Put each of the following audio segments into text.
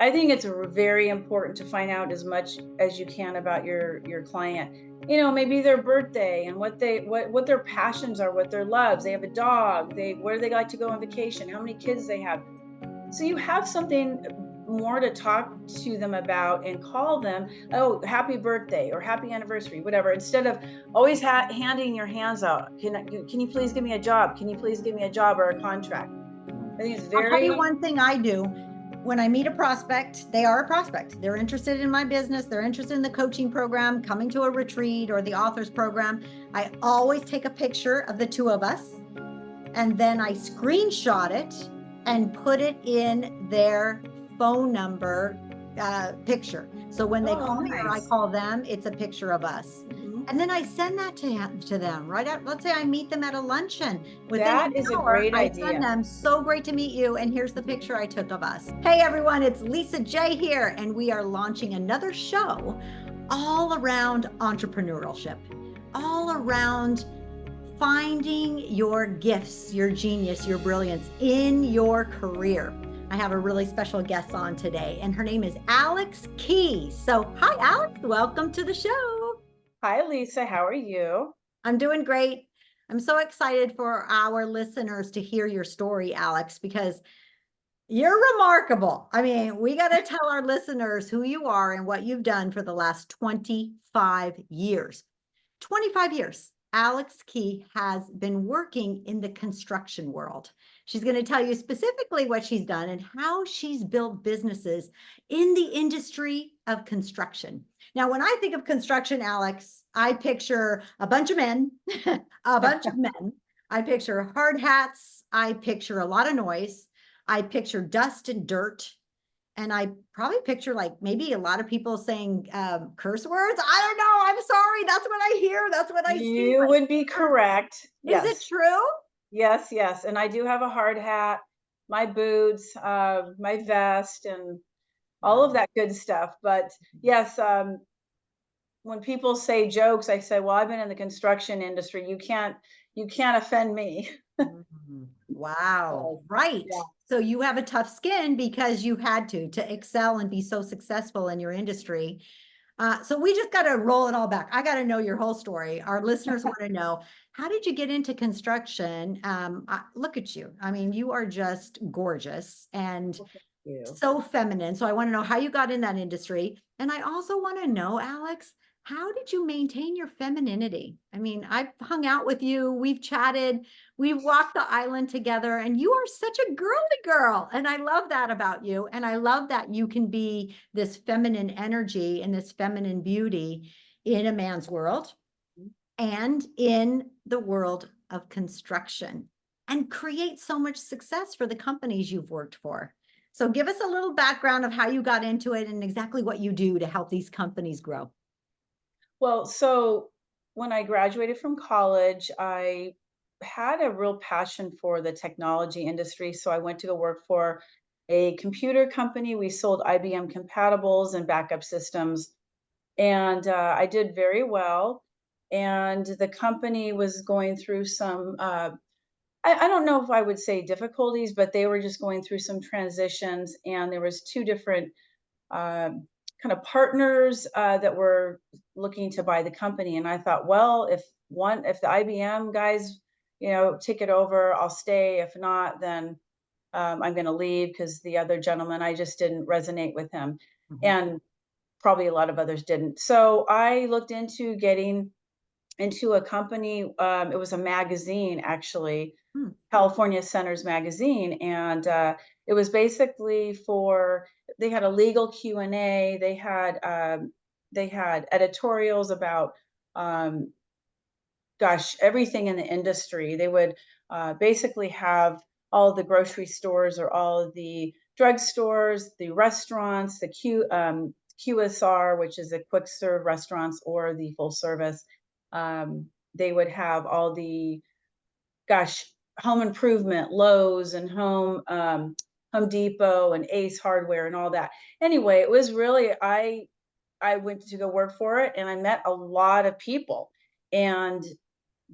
I think it's very important to find out as much as you can about your client. You know, maybe their birthday and what their passions are, what their loves. They have a dog. They Where do they like to go on vacation? How many kids they have? So you have something more to talk to them about and call them, oh, happy birthday or happy anniversary, whatever, instead of always handing your hands out. Can you please give me a job? Can you please give me a job or a contract? I think it's I'll tell you very one thing I do. When I meet a prospect, they are a prospect. They're interested in my business. They're interested in the coaching program, coming to a retreat or the authors program. I always take a picture of the two of us, and then I screenshot it and put it in their phone number picture. So when they oh, call me or I nice. call them, it's a picture of us. Mhm. And then I send that to them right at, let's say I meet them at a luncheon. Within That an is a hour, great I send idea. them, so great to meet you. And here's the picture I took of us. Hey everyone, it's Lisa J here, and we are launching another show all around entrepreneurship, all around finding your gifts, your genius, your brilliance in your career. I have a really special guest on today, and her name is Alex Key. So, hi, Alex. Welcome to the show. Hi, Lisa. How are you? I'm doing great. I'm so excited for our listeners to hear your story, Alex, because you're remarkable. I mean, we got to tell our listeners who you are and what you've done for the last 25 years. 25 years. Alex Key has been working in the construction world. She's going to tell you specifically what she's done and how she's built businesses in the industry of construction. Now, when I think of construction, Alex, I picture a bunch of men, a bunch of men. I picture hard hats. I picture a lot of noise. I picture dust and dirt. And I probably picture like maybe a lot of people saying curse words. I don't know. I'm sorry. That's what I hear. That's what I see. You would be correct. Is it Yes. true? Yes, yes. And I do have a hard hat, my boots, my vest, and all of Wow. that good stuff. But yes, when people say jokes, I say, "Well, I've been in the construction industry. You can't offend me." Mhm. Wow. So, Right. yeah. So you have a tough skin because you had to excel and be so successful in your industry. So we just got to roll it all back. I got to know your whole story. Our listeners want to know, how did you get into construction? Look at you. I mean, you are just gorgeous and Well, thank you. so feminine. So I want to know how you got in that industry. And I also want to know, Alex, how did you maintain your femininity? I mean, I've hung out with you, we've chatted, we've walked the island together, and you are such a girly girl. And I love that about you. And I love that you can be this feminine energy and this feminine beauty in a man's world and in the world of construction and create so much success for the companies you've worked for. So give us a little background of how you got into it and exactly what you do to help these companies grow. Well, so when I graduated from college, I had a real passion for the technology industry. So I went to go work for a computer company. We sold IBM compatibles and backup systems, and I did very well. And the company was going through some, I don't know if I would say difficulties, but they were just going through some transitions. And there was two different kind of partners that were looking to buy the company. And I thought, well, if the IBM guys, take it over, I'll stay. If not, then I'm going to leave because the other gentleman, I just didn't resonate with him, Mhm. and probably a lot of others didn't. So I looked into getting into a company. It was a magazine, actually, Hmm. California Centers magazine, and it was basically for. They had a legal Q&A. They had editorials about, um, gosh, everything in the industry. They would basically have all of the grocery stores or all of the drugstores, the restaurants, the QSR, which is a quick serve restaurants, or the full service. They would have all the, gosh, home improvement, Lowe's and Home Depot and Ace Hardware and all that. Anyway, it was really I went to go work for it, and I met a lot of people. And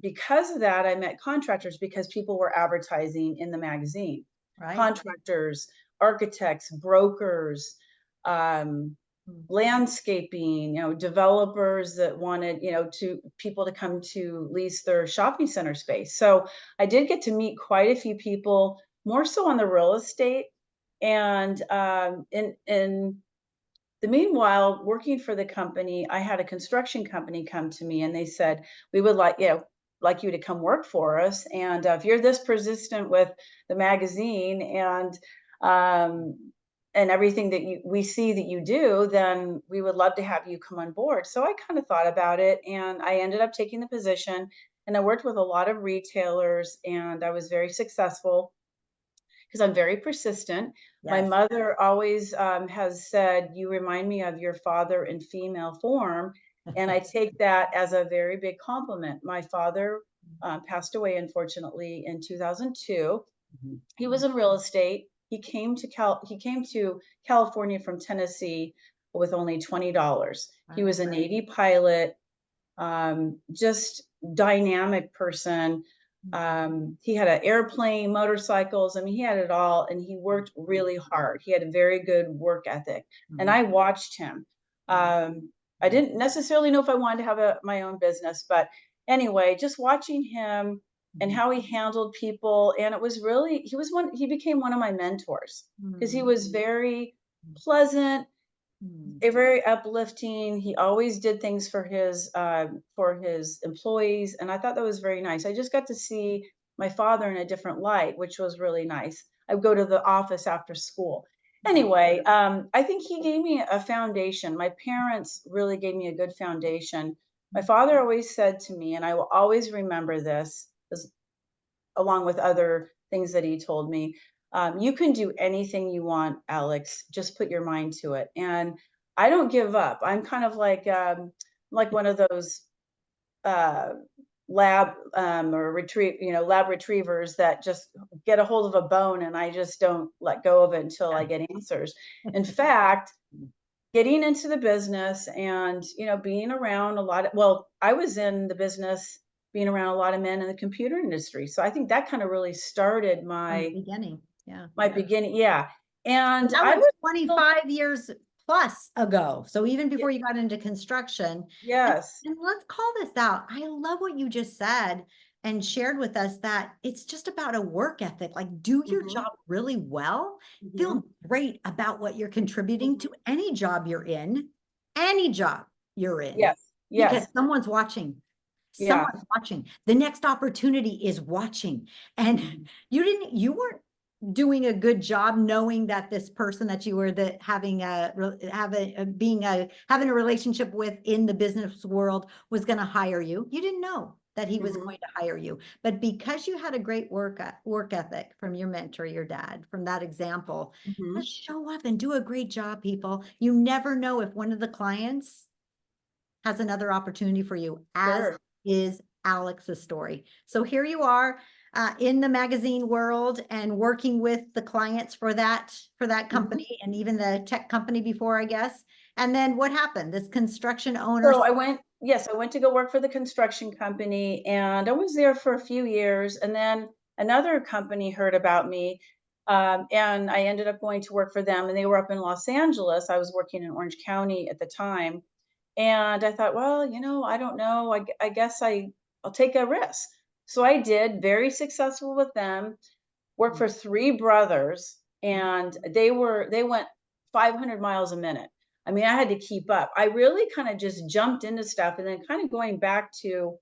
because of that, I met contractors because people were advertising in the magazine. Right. Contractors, architects, brokers. um, Mm. landscaping, developers that wanted, to people to come to lease their shopping center space. So I did get to meet quite a few people, more so on the real estate. And in the meanwhile, working for the company, I had a construction company come to me and they said, "We would like you to come work for us. And if you're this persistent with the magazine and everything that we see that you do, then we would love to have you come on board." So I kind of thought about it and I ended up taking the position. And I worked with a lot of retailers and I was very successful because I'm very persistent. My Yes. mother always has said, "You remind me of your father in female form." And I take that as a very big compliment. My father passed away, unfortunately, in 2002. Mhm. He was in real estate. He came to California from Tennessee with only $20. He Wow. was a Navy pilot, just dynamic person. He had an airplane, motorcycles. I mean, he had it all, and he worked really hard. He had a very good work ethic, and Mhm. I watched him. Mhm. I didn't necessarily know if I wanted to have my own business, but anyway, just watching him and Mhm. how he handled people, and it was really he became one of my mentors because he Mhm. was very pleasant, Mhm. very uplifting. He always did things for his employees, and I thought that was very nice. I just got to see my father in a different light, which was really nice. I would go to the office after school. Anyway, I think he gave me a foundation. My parents really gave me a good foundation. My father always said to me, and I will always remember this, along with other things that he told me. You can do anything you want, Alex. Just put your mind to it. And I don't give up. I'm kind of like one of those uh, lab retrievers that just get a hold of a bone and I just don't let go of it until I get answers. In fact, getting into the business and, being around a lot of well, I was in the business being around a lot of men in the computer industry. So I think that kind of really started From the my beginning. Yeah. beginning, yeah. And And that I was was still 25 years plus ago. So even before you got into construction. And, yes. and let's call this out. I love what you just said and shared with us that it's just about a work ethic. Like, do your Mhm, job really well, mhm, feel great about what you're contributing mhm. to any job you're in, Yes, because yes, someone's watching. yeah. Someone's watching. The next opportunity is watching. And Mhm, you weren't doing a good job knowing that this person that you were having having a relationship with in the business world was going to hire you. You didn't know that he was mhm, going to hire you, but because you had a great work ethic from your mentor, your dad, from that example, mhm. just show up and do a great job, people. You never know if one of the clients has another opportunity for you, as Sure. is Alex's story. So here you are in the magazine world and working with the clients for that Mhm. company and even the tech company before, I guess. And then what happened? This construction owner. So I went to go work for the construction company and I was there for a few years. And then another company heard about me. And I ended up going to work for them and they were up in Los Angeles. I was working in Orange County at the time. And I thought, well, I don't know. I guess I'll take a risk. So I did, very successful with them. Worked for 3 brothers, and they went 500 miles a minute. I mean, I had to keep up. I really kinda just jumped into stuff, and then kinda going back to,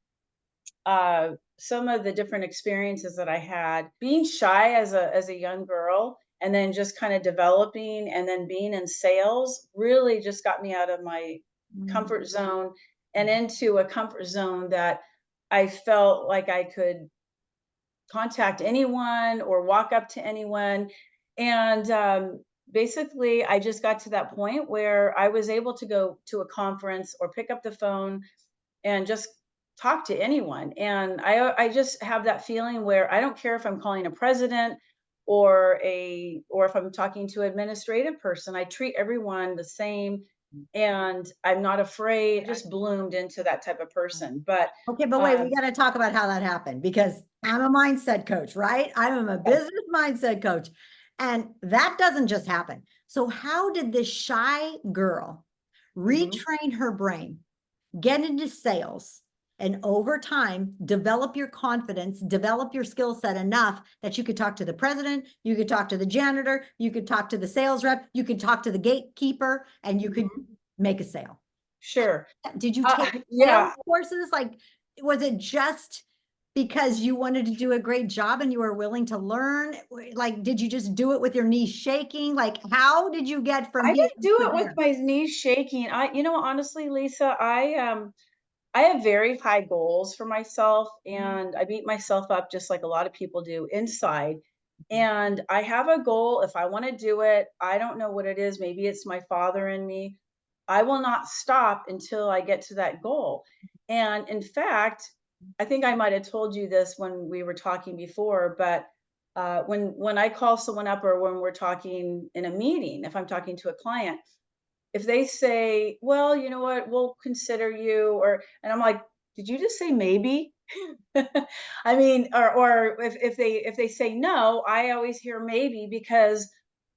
some of the different experiences that I had. Being shy as a young girl, and then just kinda developing, and then being in sales really just got me out of my Mm, comfort zone and into a comfort zone that I felt like I could contact anyone or walk up to anyone. And basically, I just got to that point where I was able to go to a conference or pick up the phone and just talk to anyone. And I just have that feeling where I don't care if I'm calling a president or if I'm talking to an administrative person. I treat everyone the same and I'm not afraid. I just bloomed into that type of person. But okay, but wait, we um, got to talk about how that happened because I'm a mindset coach, right? I'm a yes. business mindset coach. And that doesn't just happen. So how did this shy girl Mhm. retrain her brain, get into sales, and over time develop your confidence, develop your skill set enough that you could talk to the president, you could talk to the janitor, you could talk to the sales rep, you could talk to the gatekeeper, and you could Mhm. make a sale? Sure. Did you take sales Yeah, courses? Like, was it just because you wanted to do a great job and you were willing to learn? Like, did you just do it with your knees shaking? Like, how did you get from I here didn't do to it with there? my knees shaking. Honestly, Lisa, I have very high goals for myself, Mhm, and I beat myself up just like a lot of people do inside. And I have a goal. If I want to do it, I don't know what it is. Maybe it's my father in me. I will not stop until I get to that goal. And in fact, I think I might have told you this when we were talking before, but when I call someone up or when we're talking in a meeting, if I'm talking to a client, if they say, "Well, you know what? We'll consider you," or and I'm like, "Did you just say maybe?" I mean, or if they say no, I always hear maybe because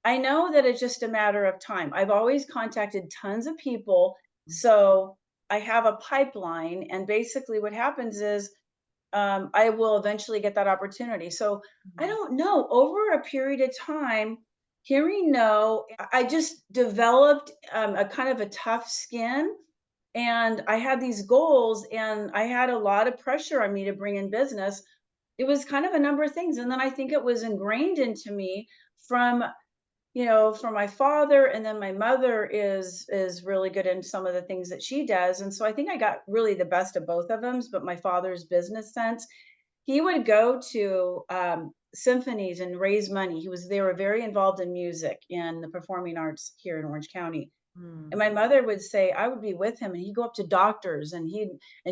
I know that it's just a matter of time. I've always contacted tons of people, so I have a pipeline, and basically what happens is I will eventually get that opportunity. So I mhm, don't know. Over a period of time, hearing no, I just developed a kind of a tough skin. And I had these goals, and I had a lot of pressure on me to bring in business. It was kind of a number of things. And then I think it was ingrained into me from from my father, and then my mother is really good in some of the things that she does, and so I think I got really the best of both of them. But my father's business sense, he would go to symphonies and raise money. They were very involved in music and the performing arts here in Orange County. And mm, my mother would say I would be with him, and he'd go up to doctors, and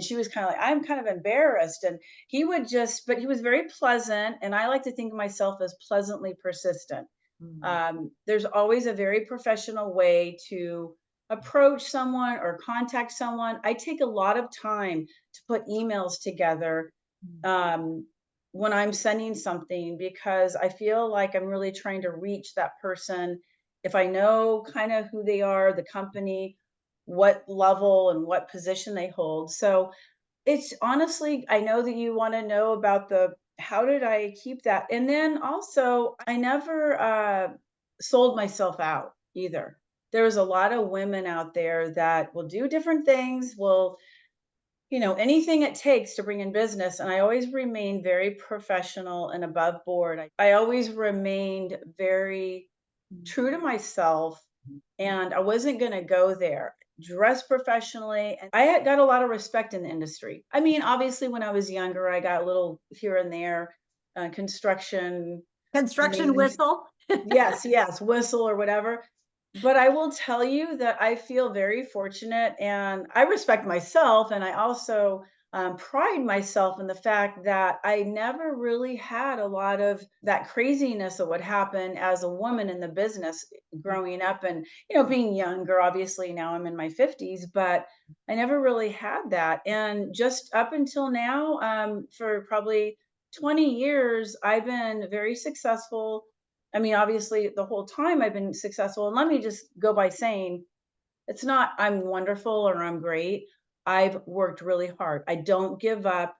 she was kind of like, I'm kind of embarrassed, and he would just, but he was very pleasant, and I like to think of myself as pleasantly persistent. mm, There's always a very professional way to approach someone or contact someone. I take a lot of time to put emails together mm, um, when I'm sending something because I feel like I'm really trying to reach that person. If I know kind of who they are, the company, what level and what position they hold. So it's honestly, I know that you wanna know about the how did I keep that? And then also, I never, sold myself out either. There's a lot of women out there that will do different things, will anything it takes to bring in business, and I always remained very professional and above board. I always remained very mm, true to myself, and I wasn't gonna go there. Dress professionally, and I had got a lot of respect in the industry. I mean, obviously, when I was younger, I got a little here and there, construction construction names. whistle? Yes, yes, whistle or whatever. But I will tell you that I feel very fortunate, and I respect myself, and I also pride myself in the fact that I never really had a lot of that craziness of what happened as a woman in the business growing up, and being younger. Obviously, now I'm in my 50s, but I never really had that. And just up until now, for probably 20 years, I've been very successful. I mean, obviously, the whole time I've been successful. And let me just go by saying it's not I'm wonderful or I'm great. I've worked really hard. I don't give up,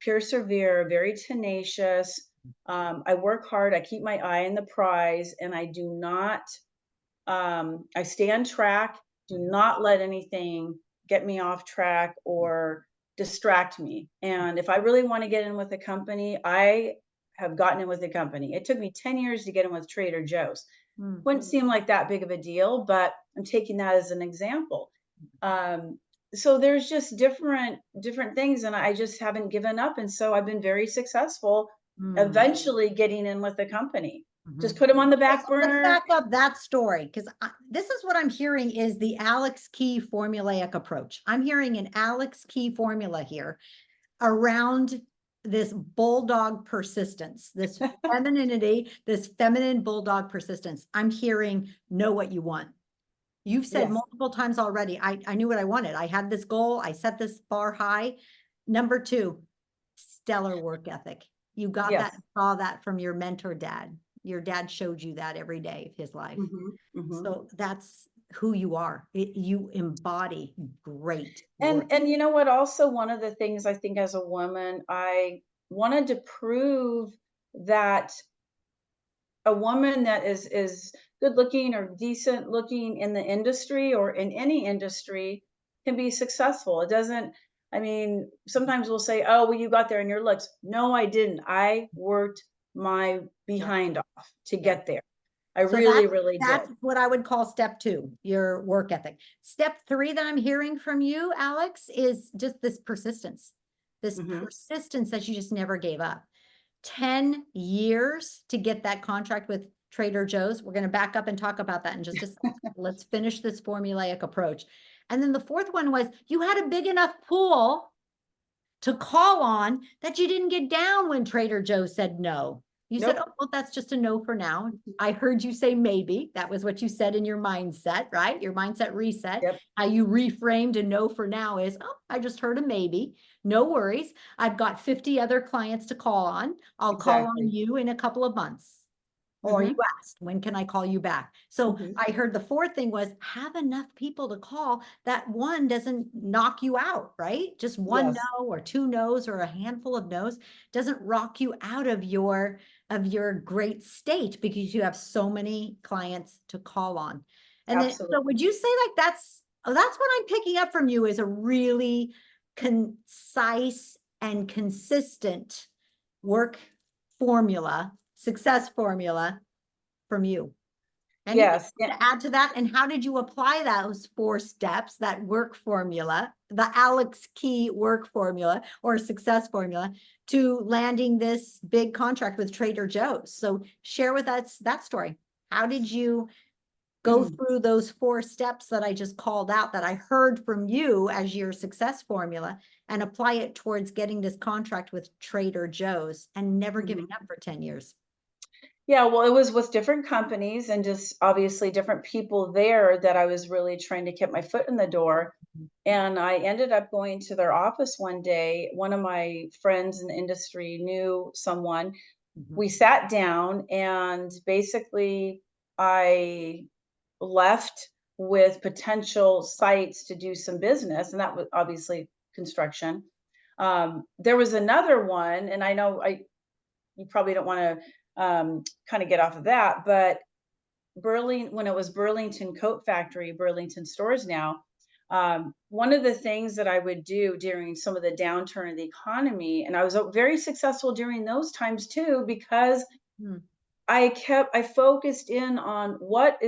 persevere, very tenacious. I work hard. I keep my eye on the prize, and I do not I stay on track. Do not let anything get me off track or distract me. And if I really want to get in with a company, I have gotten in with a company. It took me 10 years to get in with Trader Joe's. Mm, Wouldn't seem like that big of a deal, but I'm taking that as an example. Um, so there's just different things, and I just haven't given up. And so I've been very successful mm, eventually getting in with the company. Just mhm. put them on the Okay, back so let's burner. back up that story because this is what I'm hearing is the Alex Key formulaic approach. I'm hearing an Alex Key formula here around this bulldog persistence, this femininity, this feminine bulldog persistence. I'm hearing know what you want. You've said Yes. multiple times already, I knew what I wanted. I had this goal. I set this bar high. Number two, stellar work ethic. You got that, Yes. saw that from your mentor dad. Your dad showed you that every day of his life. Mhm, mhm. So that's who you are. You embody great work. And you know what, also one of the things I think as a woman, I wanted to prove that a woman that is good looking or decent looking in the industry or in any industry can be successful. It doesn't, I mean, sometimes we'll say, "Oh, well, you got there in your looks." No, I didn't. I worked my Yeah. behind off to Yeah. get there. I So really, really that's did. what I would call step two, your work ethic. Step three that I'm hearing from you, Alex, is just this Mhm. persistence that you just never gave up. 10 years to get that contract with Trader Joe's. We're going to back up and talk about that in just a second. Let's finish this formulaic approach. And then the fourth one was you had a big enough pool to call on that you didn't get down when Trader Joe said no. You said, Nope. oh, well, that's just a no for now. I heard you say maybe. That was what you said in your mindset, right? Your mindset reset. Yep. How you reframed a no for now is, oh, I just heard a maybe. No worries. I've got 50 other clients to call on. I'll call on Exactly. you in a couple of months. Or you Mhm. asked, when can I call you back? So Mhm. I heard the fourth thing was have enough people to call that one doesn't knock you out, right? Just one Yes, no or two no's or a handful of no's doesn't rock you out of your great state because you have so many clients to call on. And then so absolutely. would you say like that's what I'm picking up from you is a really concise and consistent work formula, success formula from you. Anything Yes. Yeah. to add to that? And how did you apply those 4 steps, that work formula, the Alex Key work formula or success formula to landing this big contract with Trader Joe's? So share with us that story. How did you go through those 4 steps that I just called out that I heard from you as your success formula and apply it towards getting this contract with Trader Joe's and never giving Mhm. up for 10 years? Yeah, well, it was with different companies and just obviously different people there that I was really trying to get my foot in the door. And I ended up going to their office one day. One of my friends in the industry knew someone. Mhm. We sat down and basically I left with potential sites to do some business, and that was obviously construction. There was another one, and I know you probably don't want to kind of get off of that, but when it was Burlington Coat Factory, Burlington Stores now, one of the things that I would do during some of the downturn of the economy, and I was very successful during those times too, because Hmm. I focused in on what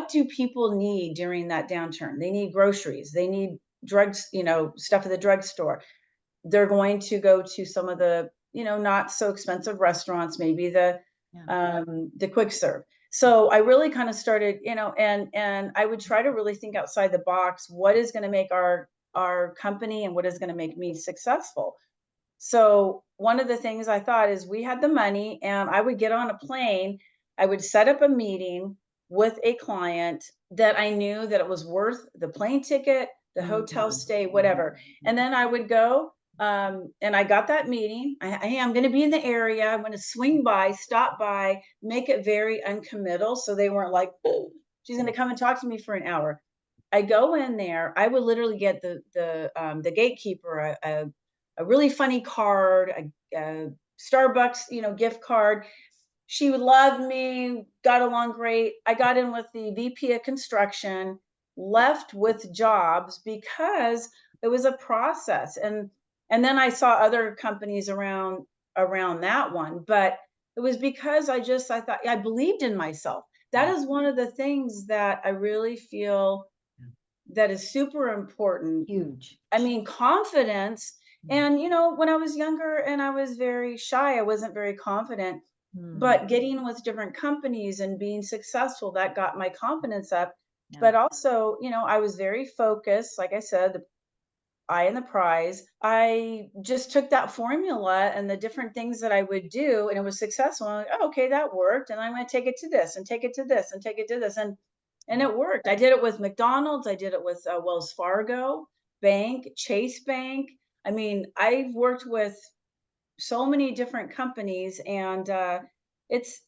do people need during that downturn? They need groceries, they need drugs, stuff at the drugstore. They're going to go to some of the, not so expensive restaurants, maybe Yeah. the quick serve. So I really kind of started, and I would try to really think outside the box. What is going to make our company and what is going to make me successful? So one of the things I thought is we had the money and I would get on a plane, I would set up a meeting with a client that I knew that it was worth the plane ticket, the hotel Mhm. stay, whatever. And then I would go and I got that meeting. Hey, I'm going to be in the area. I'm going to swing by, stop by, make it very uncommittal. So they weren't like, "Oh, she's going to come and talk to me for an hour." I go in there. I would literally get the gatekeeper a really funny card, a Starbucks, gift card. She would love me, got along great. I got in with the VP of construction, left with jobs because it was a process. And then I saw other companies around that one, but it was because I thought I believed in myself. That Yeah. is one of the things that I really feel that is super important. Huge. I mean, confidence. Mm. And, when I was younger and I was very shy, I wasn't very confident. Mm. But getting with different companies and being successful, that got my confidence up. Yeah. But also, I was very focused. Like I said, the eye and the prize. I just took that formula and the different things that I would do, and it was successful. I'm like, oh, okay, that worked. And I'm going to take it to this and take it to this and take it to this. And it worked. I did it with McDonald's. I did it with Wells Fargo Bank, Chase Bank. I mean, I've worked with so many different companies, and it's,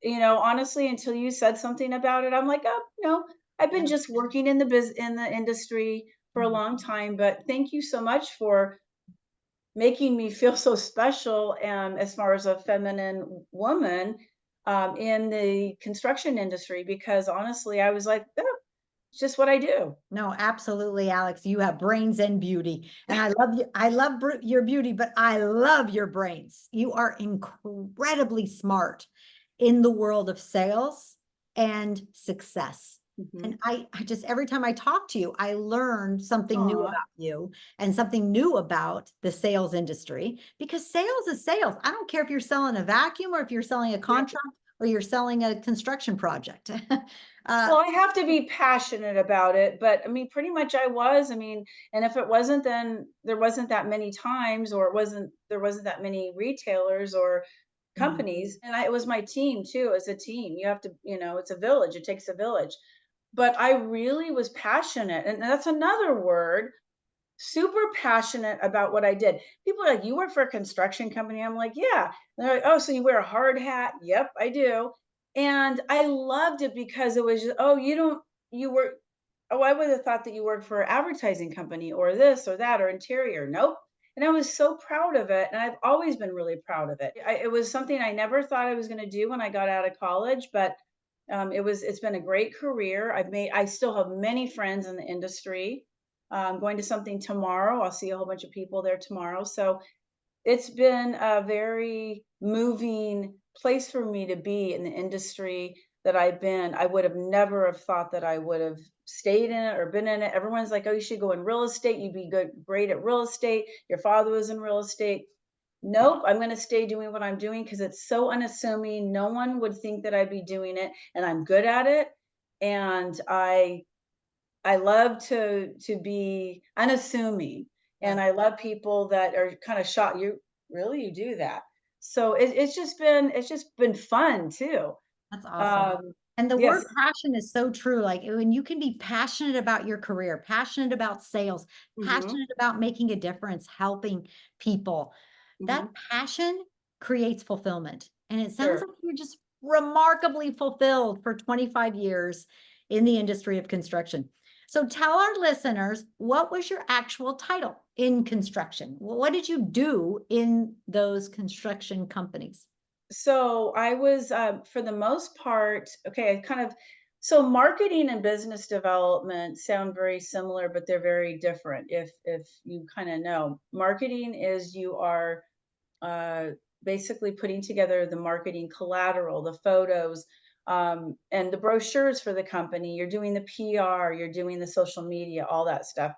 honestly, until you said something about it, I'm like, "Oh, no, I've been Yeah. just working in the industry for a Mhm. long time, but thank you so much for making me feel so special, as far as a feminine woman, in the construction industry, because honestly, I was like, "Oh, it's just what I do." No, absolutely, Alex. You have brains and beauty. And I love you. I love your beauty, but I love your brains. You are incredibly smart in the world of sales and success. And Mhm. I just, every time I talk to you, I learn something new Aw, about you and something new about the sales industry, because sales is sales. I don't care if you're selling a vacuum or if you're selling a yeah. contract or you're selling a construction project. uh, Well, I have to be passionate about it, but I mean, pretty much I was. I mean, and if it wasn't, then there wasn't that many times, or there wasn't that many retailers or mm, companies. And it was my team too. As a team, you have to, it's a village. It takes a village. But I really was passionate, and that's another word. Super passionate about what I did. People are like, "You work for a construction company?" I'm like, "Yeah." And they're like, "Oh, so you wear a hard hat?" "Yep, I do." And I loved it because it was just, "Oh, you don't you work oh, I would have thought that you worked for an advertising company or this or that or interior." Nope. And I was so proud of it, and I've always been really proud of it. It was something I never thought I was going to do when I got out of college, but it's been a great career. I still have many friends in the industry. I'm going to something tomorrow. I'll see a whole bunch of people there tomorrow. So it's been a very moving place for me to be in the industry that I've been. I would have never have thought that I would have stayed in it or been in it. Everyone's like, "Oh, you should go in real estate. You'd be great at real estate. Your father was in real estate." Nope, I'm going to stay doing what I'm doing because it's so unassuming. No one would think that I'd be doing it, and I'm good at it. And I love to be unassuming, yeah, and I love people that are kinda shocked, "You really, you do that?" So it's just been fun too. that's awesome. Um, And the yes. word passion is so true. Like when you can be passionate about your career, passionate about sales, Mhm, passionate about making a difference, helping people, that mhm. passion creates fulfillment. And it sounds Sure. like you're just remarkably fulfilled for 25 years in the industry of construction. So tell our listeners, what was your actual title in construction? What did you do in those construction companies? So I was, for the most part, okay, I kind of so marketing and business development sound very similar, but they're very different. If you kind of know, marketing is you are uh, basically putting together the marketing collateral, the photos, and the brochures for the company. You're doing the PR, you're doing the social media, all that stuff.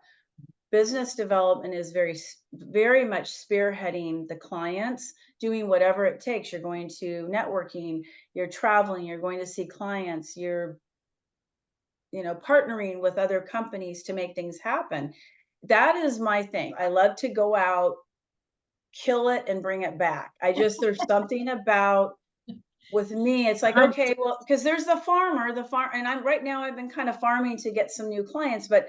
Business development is very much spearheading the clients, doing whatever it takes. You're going to networking, you're traveling, you're going to see clients, you're partnering with other companies to make things happen. That is my thing. I love to go out, kill it, and bring it back. There's something about with me, it's like, Hunt. okay, well, because there's the farm, and right now I've been kind of farming to get some new clients, but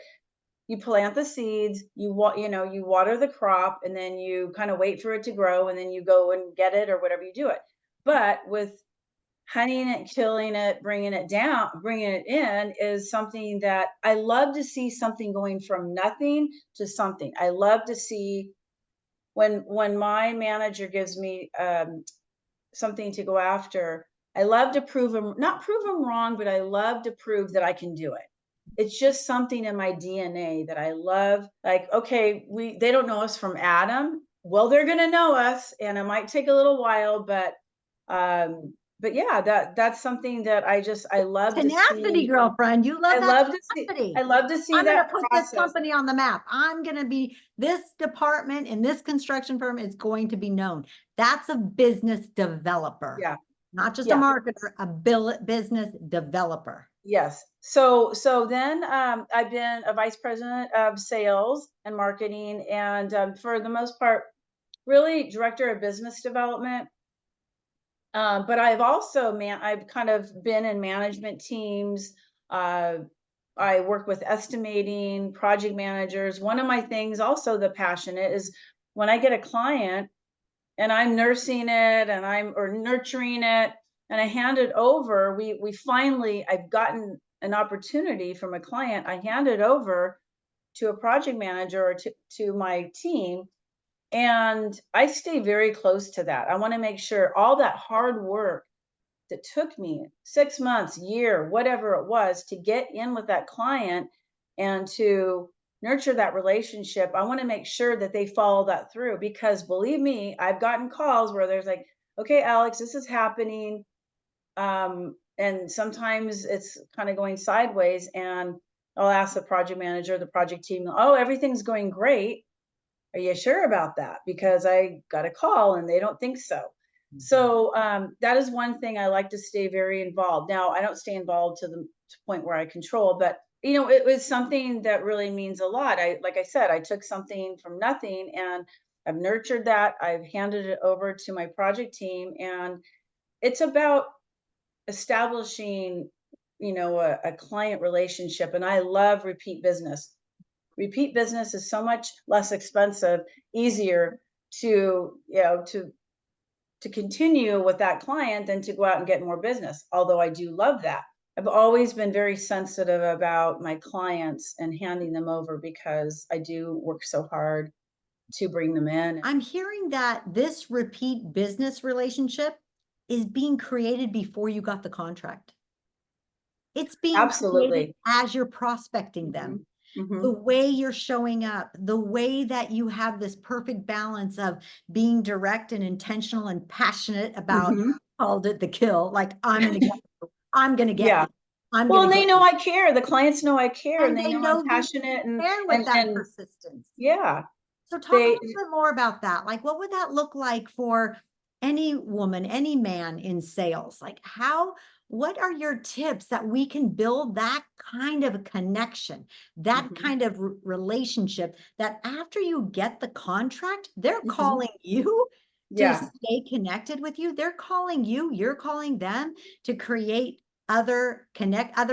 you plant the seeds, you water the crop, and then you kind of wait for it to grow, and then you go and get it or whatever you do it. But with hunting it, killing it, bringing it in is something that I love to see something going from nothing to something. I love to see when my manager gives me something to go after, I love to not prove them wrong, but I love to prove that I can do it. It's just something in my DNA that I love. Like, okay, they don't know us from Adam. Well, they're gonna know us, and it might take a little while, but yeah, that's something that I love to Tenacity, see. girlfriend. You love I that love to see. I tenacity. love to see I'm going to that put this process. company on the map. I'm going to be this department in this construction firm is going to be known. That's a business developer, Yeah, not just a yeah. marketer, a business developer. Yes. So then I've been a vice president of sales and marketing, and for the most part, really director of business development. But I've kind of been in management teams. Uh, I work with estimating, project managers. One of my things, also the passionate, is when I get a client and I'm nursing it or nurturing it. and I handed over. We finally, I've gotten an opportunity from a client. I handed over to a project manager or to my team, and I stay very close to that. I want to make sure all that hard work that took me 6 months, year, whatever it was, to get in with that client and to nurture that relationship. I want to make sure that they follow that through, because believe me, I've gotten calls where there's like, okay, Alex, this is happening. And sometimes it's kind of going sideways. And I'll ask the project manager, the project team, oh, everything's going great. Are you sure about that? Because I got a call and they don't think so. Mhm. So that is one thing I like to stay very involved. Now, I don't stay involved to the point where I control, but it was something that really means a lot. Like I said, I took something from nothing and I've nurtured that. I've handed it over to my project team, and it's about establishing, a client relationship. And I love repeat business. Repeat business is so much less expensive, easier to, to continue with that client than to go out and get more business. Although I do love that. I've always been very sensitive about my clients and handing them over, because I do work so hard to bring them in. I'm hearing that this repeat business relationship is being created before you got the contract. It's being created Absolutely. as you're prospecting Hmm. them. Hmm. The way you're showing up, the way that you have this perfect balance of being direct and intentional and passionate about, Hmm. called it the kill, like I'm gonna get Yeah. you, I'm Well, gonna and they get know you. I care. The clients know I care, and And they they know I'm know you passionate, and care with and that and persistence. yeah, So talk a they. little bit more about that. Like, what would that look like for any woman, any man in sales? Like, what are your tips that we can build that kind of a connection, that Mhm. kind of relationship that after you get the contract, they're Mhm. calling you to Yeah. stay connected with you. They're calling you, you're calling them to create other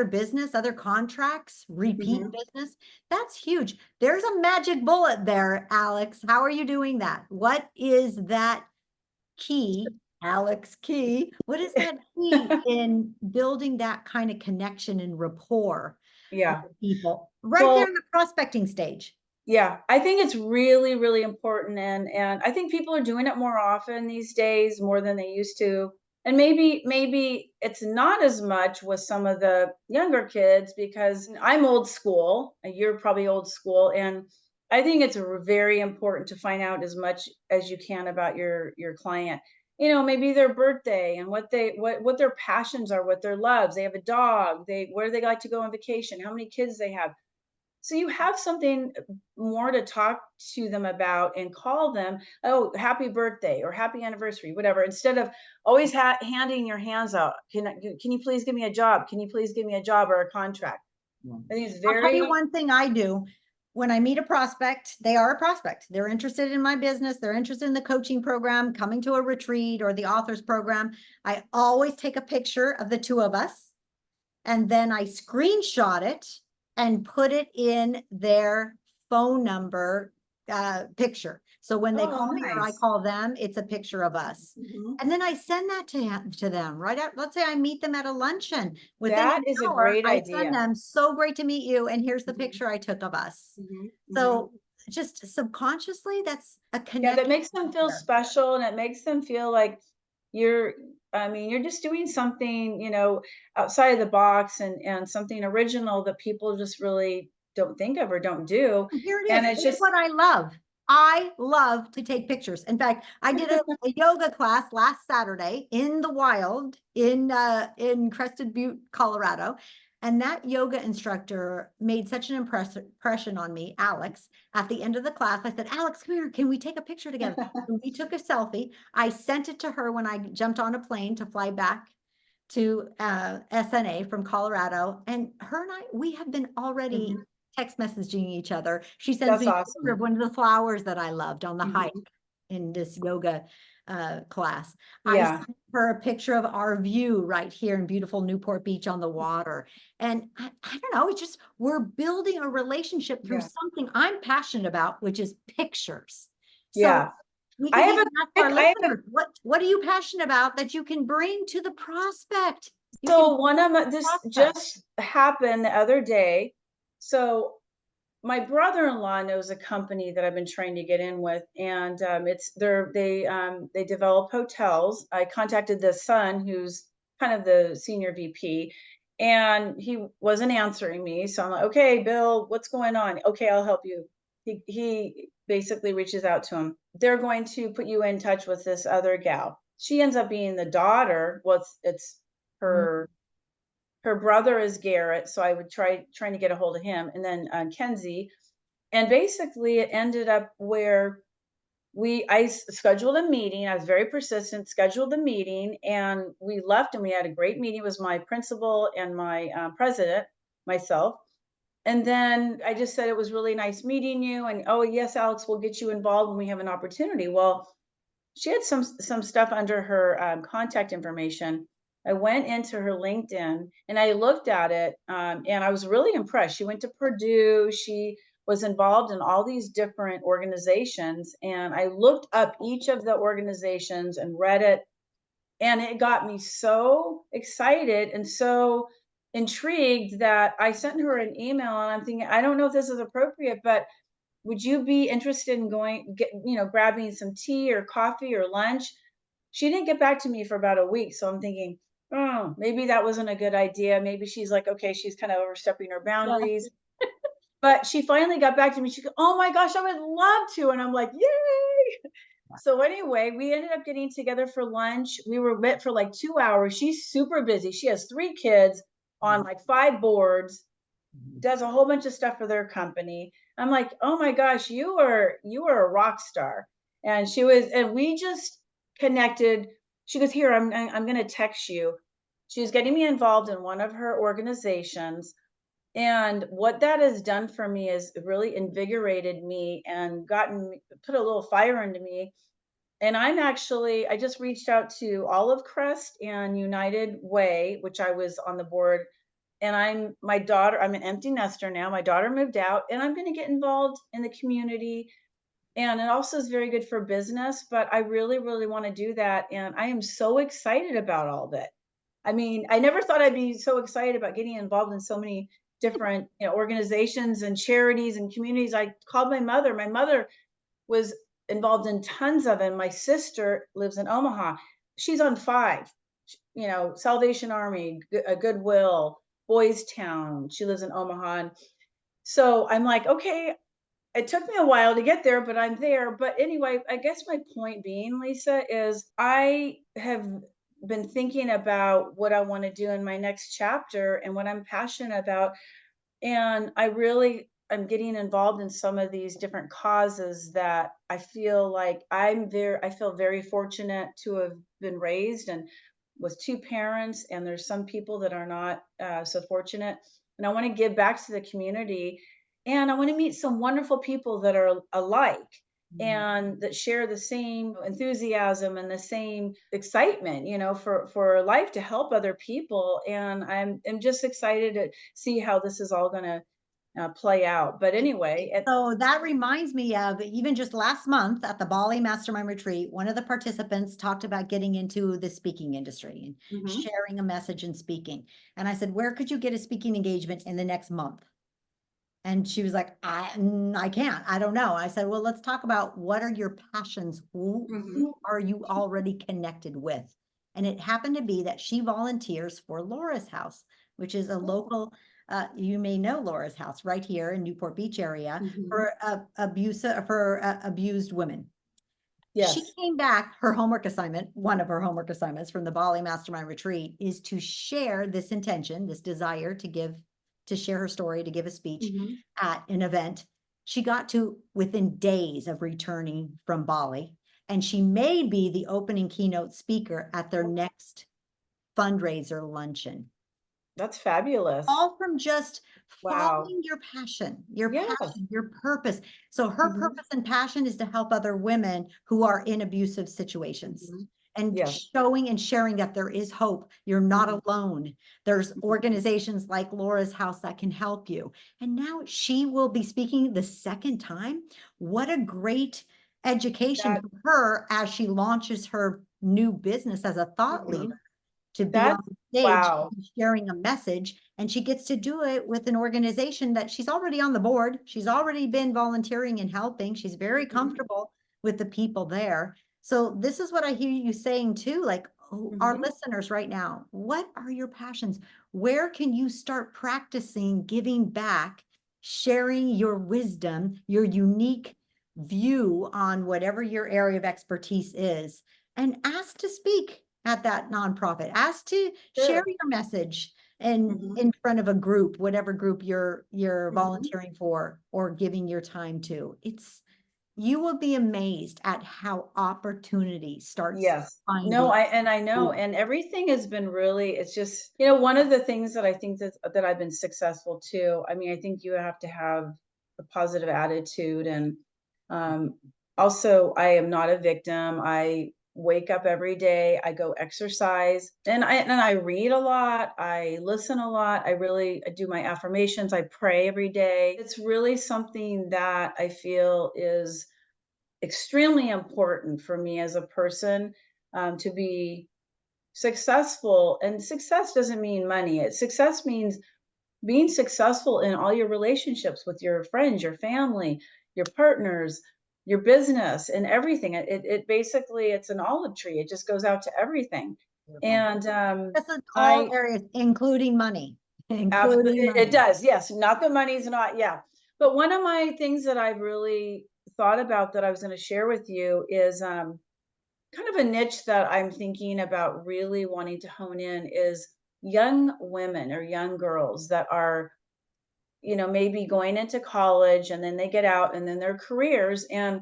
business, other contracts, repeat Mhm. business. That's huge. There's a magic bullet there, Alex. How are you doing that? What is that key, Alex key? What is that key in building that kind of connection and rapport with Yeah. people right there Well, in the prospecting stage? yeah, I think it's really, really important, and I think people are doing it more often these days, more than they used to. And maybe it's not as much with some of the younger kids, because I'm old school, and you're probably old school, and I think it's very important to find out as much as you can about your client. Maybe their birthday and what their passions are, what their loves. They have a dog. Where do they like to go on vacation? How many kids they have? So you have something more to talk to them about, and call them, oh, happy birthday or happy anniversary, whatever, instead of always handing your hands out. Can you please give me a job? Can you please give me a job or a contract? Yeah. I think it's I'll tell you very. one thing I do. When I meet a prospect, they are a prospect. They're interested in my business. They're interested in the coaching program, coming to a retreat or the authors program. I always take a picture of the two of us, and then I screenshot it and put it in their phone number picture. So when they Oh, call me or I nice. call them, it's a picture of us. Mhm. And then I send that to them right out. Let's say I meet them at a luncheon. Within That an is a hour, great I send idea. them, so great to meet you. And here's the Mhm. picture I took of us. Mhm. Mhm. So just subconsciously, that's a Yeah, that connection makes them feel there. special, and it makes them feel like you're I mean, you're just doing something, outside of the box, and something original that people just really don't think of or don't do. Here it And is. it's Here's just. what I love. I love to take pictures. In fact, I did a yoga class last Saturday in the wild in Crested Butte, Colorado. And that yoga instructor made such an impression on me, Alex. At the end of the class, I said, Alex, come here. Can we take a picture together? And we took a selfie. I sent it to her when I jumped on a plane to fly back to SNA from Colorado. And her and we have been already Mhm. text messaging each other. She sends That's me a picture of awesome. one of the flowers that I loved on the hike Mhm. in this yoga class. I Yeah. sent her a picture of our view right here in beautiful Newport Beach on the water. And I don't know, it's just we're building a relationship through Yeah. something I'm passionate about, which is pictures. So Yeah. We I could have even ask our I have a listeners, what are you passionate about that you can bring to the prospect? You can so one of my this prospect. just happened the other day. So my brother-in-law knows a company that I've been trying to get in with, and they develop hotels. I contacted the son, who's kind of the senior VP, and he wasn't answering me. So I'm like, okay, Bill, what's going on? Okay, I'll help you. He basically reaches out to him. They're going to put you in touch with this other gal. She ends up being the daughter. Well, it's Mm, her her brother is Garrett, so I would trying to get a hold of him, and then Kenzie, and basically it ended up where scheduled a meeting. I was very persistent, scheduled a meeting, and we left, and we had a great meeting. It was my principal and my president, myself, and then I just said it was really nice meeting you, and oh yes, Alex, we'll get you involved when we have an opportunity. Well, she had some stuff under her contact information. I went into her LinkedIn and I looked at it, and I was really impressed. She went to Purdue. She was involved in all these different organizations, and I looked up each of the organizations and read it, and it got me so excited and so intrigued that I sent her an email. And I'm thinking, I don't know if this is appropriate, but would you be interested in grabbing some tea or coffee or lunch? She didn't get back to me for about a week. So I'm thinking, oh, maybe that wasn't a good idea. Maybe she's like, okay, she's kind of overstepping her yeah. boundaries. But she finally got back to me. She goes, oh my gosh, I would love to. And I'm like, yay. So anyway, we ended up getting together for lunch. We were met for like 2 hours. She's super busy. She has 3 kids on like 5 boards, does a whole bunch of stuff for their company. I'm like, "Oh my gosh, you are a rock star." And we just connected. She goes, "Here, I'm going to text you." She's getting me involved in one of her organizations, and what that has done for me is really invigorated me and put a little fire into me. And I just reached out to Olive Crest and United Way, which I was on the board, and I'm an empty nester now. My daughter moved out, and I'm gonna get involved in the community, and it also is very good for business, but I really, really wanna do that, and I am so excited about all of it. I mean, I never thought I'd be so excited about getting involved in so many different, organizations and charities and communities. I called my mother. My mother was involved in tons of them. My sister lives in Omaha. She's on 5, Salvation Army, Goodwill, Boys Town. She lives in Omaha. And so I'm like, okay, it took me a while to get there, but I'm there. But anyway, I guess my point being, Lisa, is I have been thinking about what I want to do in my next chapter and what I'm passionate about, and I'm getting involved in some of these different causes that I feel like I feel very fortunate to have been raised and with 2 parents, and there's some people that are not so fortunate. And I want to give back to the community, and I want to meet some wonderful people that are alike Mhm. and that share the same enthusiasm and the same excitement, for life to help other people. And I'm just excited to see how this is all going to play out. But anyway, So that reminds me of even just last month at the Bali Mastermind Retreat, one of the participants talked about getting into the speaking industry and mhm, sharing a message and speaking. And I said, where could you get a speaking engagement in the next month? And she was like, I can't, I don't know. I said, well, let's talk about what are your passions? mhm, Who are you already connected with? And it happened to be that she volunteers for Laura's House, which is a local, you may know Laura's House right here in Newport Beach area mhm. for abused women. She Yes. came back, her homework assignment, one of her homework assignments from the Bali Mastermind Retreat is to share this intention, this desire to share her story, to give a speech Mhm. at an event. She got to within days of returning from Bali, and she may be the opening keynote speaker at their next fundraiser luncheon, That's fabulous. all from just Wow. following Yes. your purpose. So her Mhm, purpose and passion is to help other women who are in abusive situations mhm. and Yes. showing and sharing that there is hope. You're not Mhm, alone. There's mhm. organizations like Laura's House that can help you. And now she will be speaking the second time. What a great education That for her as she launches her new business as a thought mhm. leader to be on That's stage wow. sharing a message. And she gets to do it with an organization that she's already on the board. She's already been volunteering and helping. She's very Mhm, comfortable with the people there. So this is what I hear you saying too, like, oh, our mhm. listeners right now, what are your passions? Where can you start practicing giving back, sharing your wisdom, your unique view on whatever your area of expertise is, and ask to speak at that nonprofit. Ask to share Sure. your message and Mhm, in front of a group, whatever group you're mhm. volunteering for or giving your time to. It's you will be amazed at how opportunity starts Yes. No, finding I know, you. and everything has been really it's just one of the things that I think that I've been successful too, I mean, I think you have to have a positive attitude and, um, also, I am not a victim. I wake up every day, I go exercise, and I read a lot, I listen a lot, I do my affirmations, I pray every day. It's really something that I feel is extremely important for me as a person to be successful. And success doesn't mean money. Success means being successful in all your relationships with your friends, your family, your partners, your business, and everything. It basically it's an olive tree. It just goes out to everything. Beautiful. And This is all I areas, including money, absolutely including it money. does. Yes, not that money's not. Yeah, but one of my things that I've really thought about that I was going to share with you is kind of a niche that I'm thinking about really wanting to hone in is young women or young girls that are, maybe going into college and then they get out and then their careers. And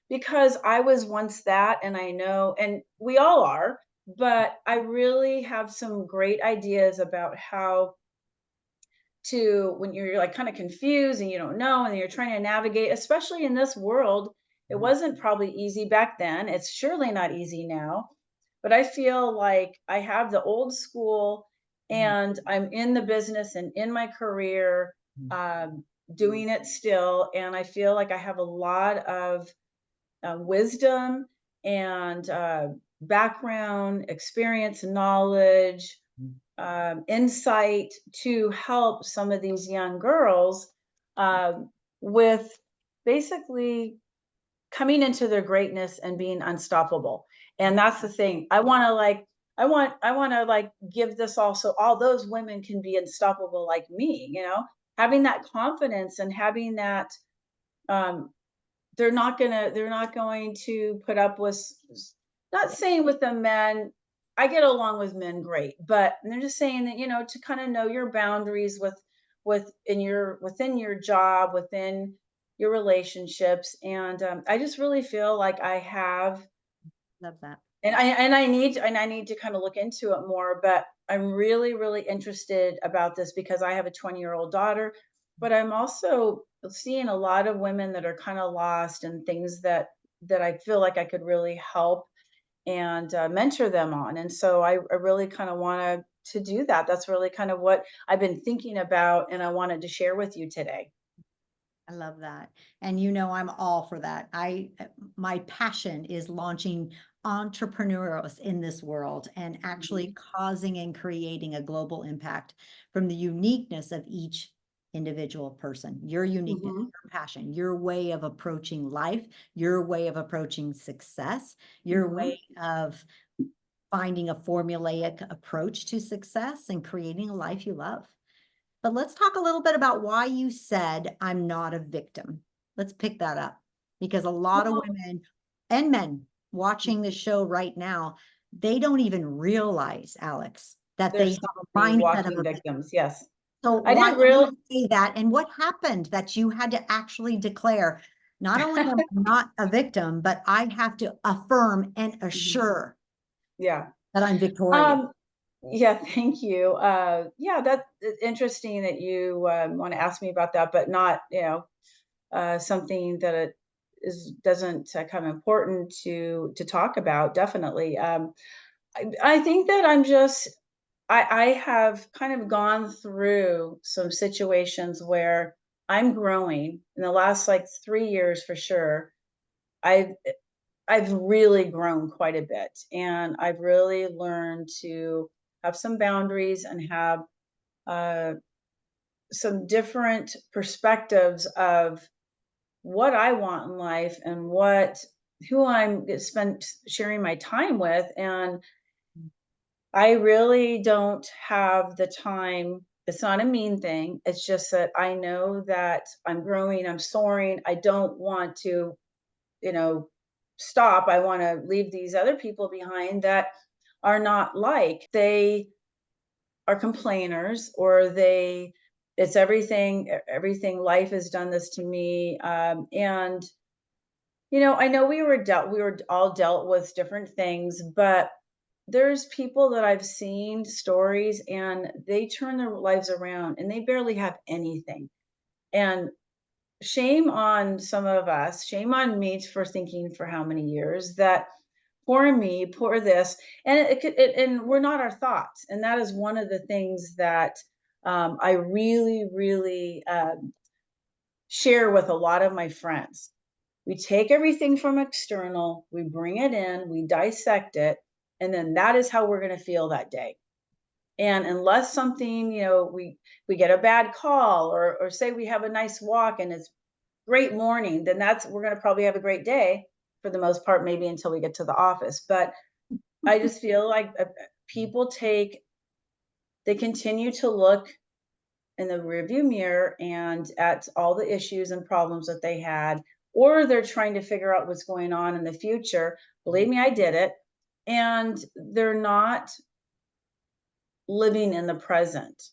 because I was once that, and I know, and we all are, but I really have some great ideas about how to when you're like kind of confused and you don't know and you're trying to navigate, especially in this world. It wasn't probably easy back then. It's surely not easy now. But I feel like I have the old school and I'm in the business and in my career, doing it still. And I feel like I have a lot of wisdom and background, experience, knowledge, insight to help some of these young girls with basically coming into their greatness and being unstoppable. And that's the thing. I want to give this also all those women can be unstoppable like me, having that confidence and having that um they're not going to put up with not saying with the men. I get along with men great, but they're just saying that, to kind of know your boundaries within your job, within your relationships. And I just really feel like I have Love that. and I need to kind of look into it more, but I'm really, really interested about this because I have a 20-year-old daughter, but I'm also seeing a lot of women that are kind of lost and things that I feel like I could really help and mentor them on. And so I really kind of want to do that. That's really kind of what I've been thinking about, and I wanted to share with you today. I love that. And I'm all for that. My passion is launching entrepreneurs in this world and actually Mhm, causing and creating a global impact from the uniqueness of each individual person, your uniqueness, mhm, your passion, your way of approaching life, your way of approaching success, your mhm. way of finding a formulaic approach to success and creating a life you love. But let's talk a little bit about why you said I'm not a victim. Let's pick that up because a lot of Well, women and men watching this show right now, they don't even realize, Alex, that they there's have so a many mindset of walking a victim. victims. Yes, So I why didn't don't real. you say that? And what happened that you had to actually declare, not only am I not a victim, but I have to affirm and Mhm. assure Yeah. that I'm victorious. Um, yeah, thank you. Yeah, that's interesting that you want to ask me about that, but not, something that it is doesn't come important to talk about. Definitely. I think that I have kind of gone through some situations where I'm growing in the last like 3 years for sure. I've I've really grown quite a bit, and I've really learned to have some boundaries and have uh, some different perspectives of what I want in life and what who I'm spent sharing my time with. And I really don't have the time. It's not a mean thing. It's just that I know that I'm growing, I'm soaring. I don't want to, you know, stop. I want to leave these other people behind that are not like they are complainers, or they it's everything life has done this to me. And I know we were all dealt with different things, but there's people that I've seen stories and they turn their lives around and they barely have anything. And shame on some of us, shame on me for thinking for how many years that poor me, poor this, and and we're not our thoughts. And that is one of the things that I really, really share with a lot of my friends. We take everything from external, we bring it in, we dissect it, and then that is how we're going to feel that day. And unless something, we get a bad call, or say we have a nice walk and it's great morning, then that's we're going to probably have a great day for the most part, maybe until we get to the office. But I just feel like people they continue to look in the rearview mirror and at all the issues and problems that they had, or they're trying to figure out what's going on in the future. Believe me, I did it. And they're not living in the present.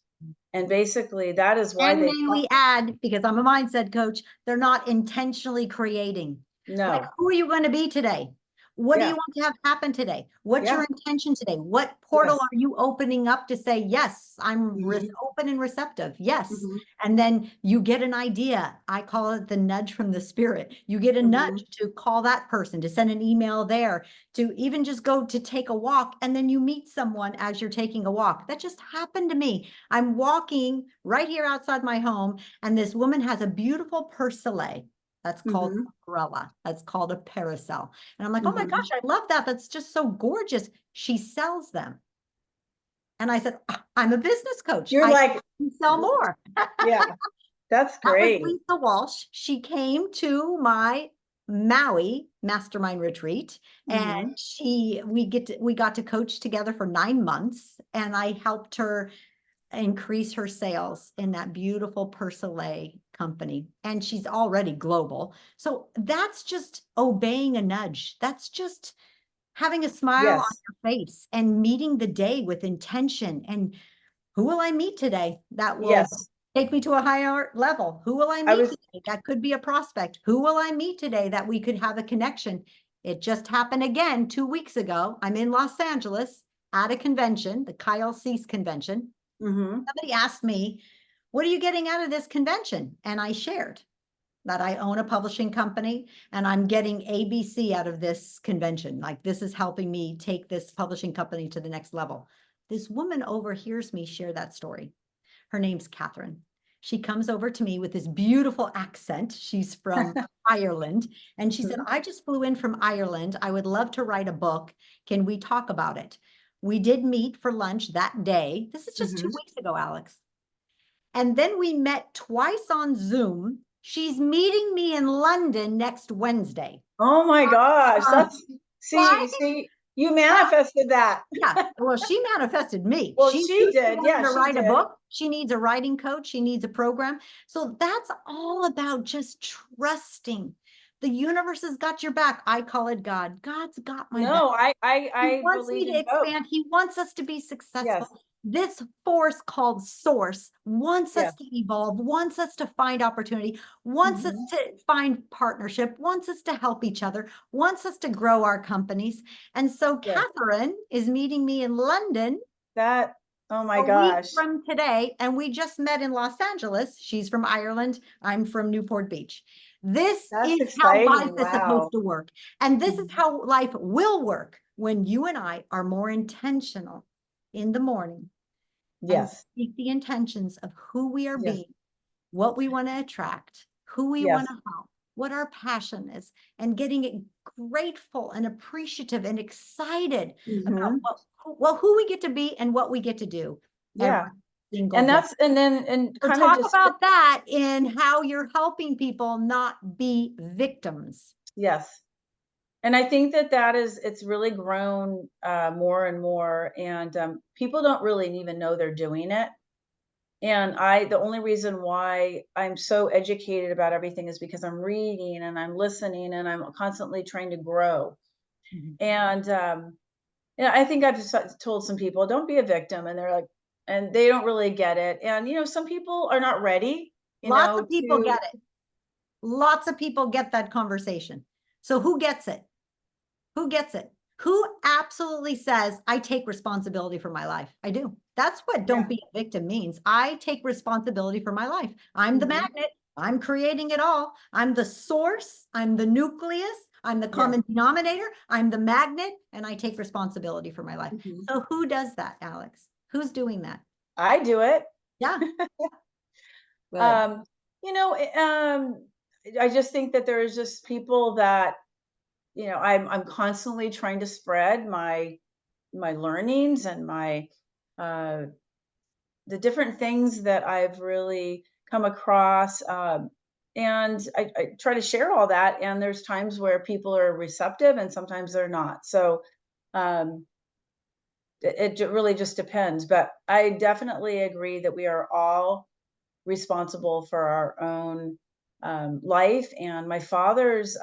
And basically, that is why And they may we call. add, because I'm a mindset coach, they're not intentionally creating. Like, No. who are you going to be today? What do you Yeah. want to have happen today? What's your Yeah. intention today? What portal Yes. are you opening up to say, yes, I'm Hmm. open and receptive? Yes. Hmm. And then you get an idea. I call it the nudge from the spirit. You get a Hmm. nudge to call that person, to send an email there, to even just go to take a walk. And then you meet someone as you're taking a walk. That just happened to me. I'm walking right here outside my home, and this woman has a beautiful purse-a-lay. That's called Hmm. umbrella. That's called a parasol. And I'm like, oh my gosh, Hmm. I love that. That's just so gorgeous. She sells them. And I said, I'm a business coach. You're I like, can sell more. yeah, that's That was great. Lisa Walsh. She came to my Maui mastermind retreat, and Hmm. we got to coach together for 9 months, and I helped her increase her sales in that beautiful Pursolay company. And she's already global. So that's just obeying a nudge. That's just having a smile on Yes. your face and meeting the day with intention. And who will I meet today that will Yes. take me to a higher level? Who will I I meet was. today? That could be a prospect. Who will I meet today that we could have a connection? It just happened again 2 weeks ago. I'm in Los Angeles at a convention, the Kyle Cease convention. Hmm. Somebody asked me, what are you getting out of this convention? And I shared that I own a publishing company and I'm getting ABC out of this convention. Like, this is helping me take this publishing company to the next level. This woman overhears me share that story. Her name's Catherine. She comes over to me with this beautiful accent. She's from Ireland. And she said, Hmm. I just flew in from Ireland. I would love to write a book. Can we talk about it? We did meet for lunch that day. This is just two Hmm. weeks ago, Alex. And then we met twice on Zoom. She's meeting me in London next Wednesday. Oh my gosh, Uh, that's why? see, you Well, manifested that. yeah. Well, she manifested me. Well, She she knew she did. wanted Yeah, to she write a did. book. She needs a writing coach. She needs a program. So that's all about just trusting. The universe has got your back. I call it God. God's got my back. No, I He I wants me believe to in both. expand. He wants us to be Yes. successful. This force called source wants us Yes. to evolve, wants us to find opportunity, wants us Hmm. to find partnership, wants us to help each other, wants us to grow our companies. And so Yes. Catherine is meeting me in London That. Oh my a week gosh, from today, and we just met in Los Angeles. She's from Ireland. I'm from Newport Beach. This that's is how life exciting. is supposed Wow. to work. And this is Mhm. how life will work when you and I are more intentional in the morning and Yes. speak the intentions of who we are Yes. being, what we want to attract, who we want Yes. to help. what our passion is and getting it grateful and appreciative and excited about Mhm. who we get to be and what we get to do every Yeah. single And day. that's and then and So kind of talk just about that in how you're helping people not be victims. yes. And I think that it's really grown, more and more, and, people don't really even know they're doing it. And the only reason why I'm so educated about everything is because I'm reading and I'm listening and I'm constantly trying to grow. Mhm. And, yeah, I think I've just told some people, "Don't be a victim," and they're like and they don't really get it. And, some people are not ready, Lots of people to get it. Lots of people get that conversation. So who gets it? Who gets it? Who absolutely says, I take responsibility for my life? I do. That's what don't yeah. be a victim means. I take responsibility for my life. I'm the Mhm. magnet. I'm creating it all. I'm the source. I'm the nucleus. I'm the Yes. common denominator. I'm the magnet, and I take responsibility for my life. Mhm. So who does that, Alex? Who's doing that? I do it. Yeah, good. Um, I just think that there's just people that, I'm constantly trying to spread my learnings and my uh the different things that I've really come across. And I try to share all that. And there's times where people are receptive and sometimes they're not. So um, it really just depends. But I definitely agree that we are all responsible for our own life. And my father's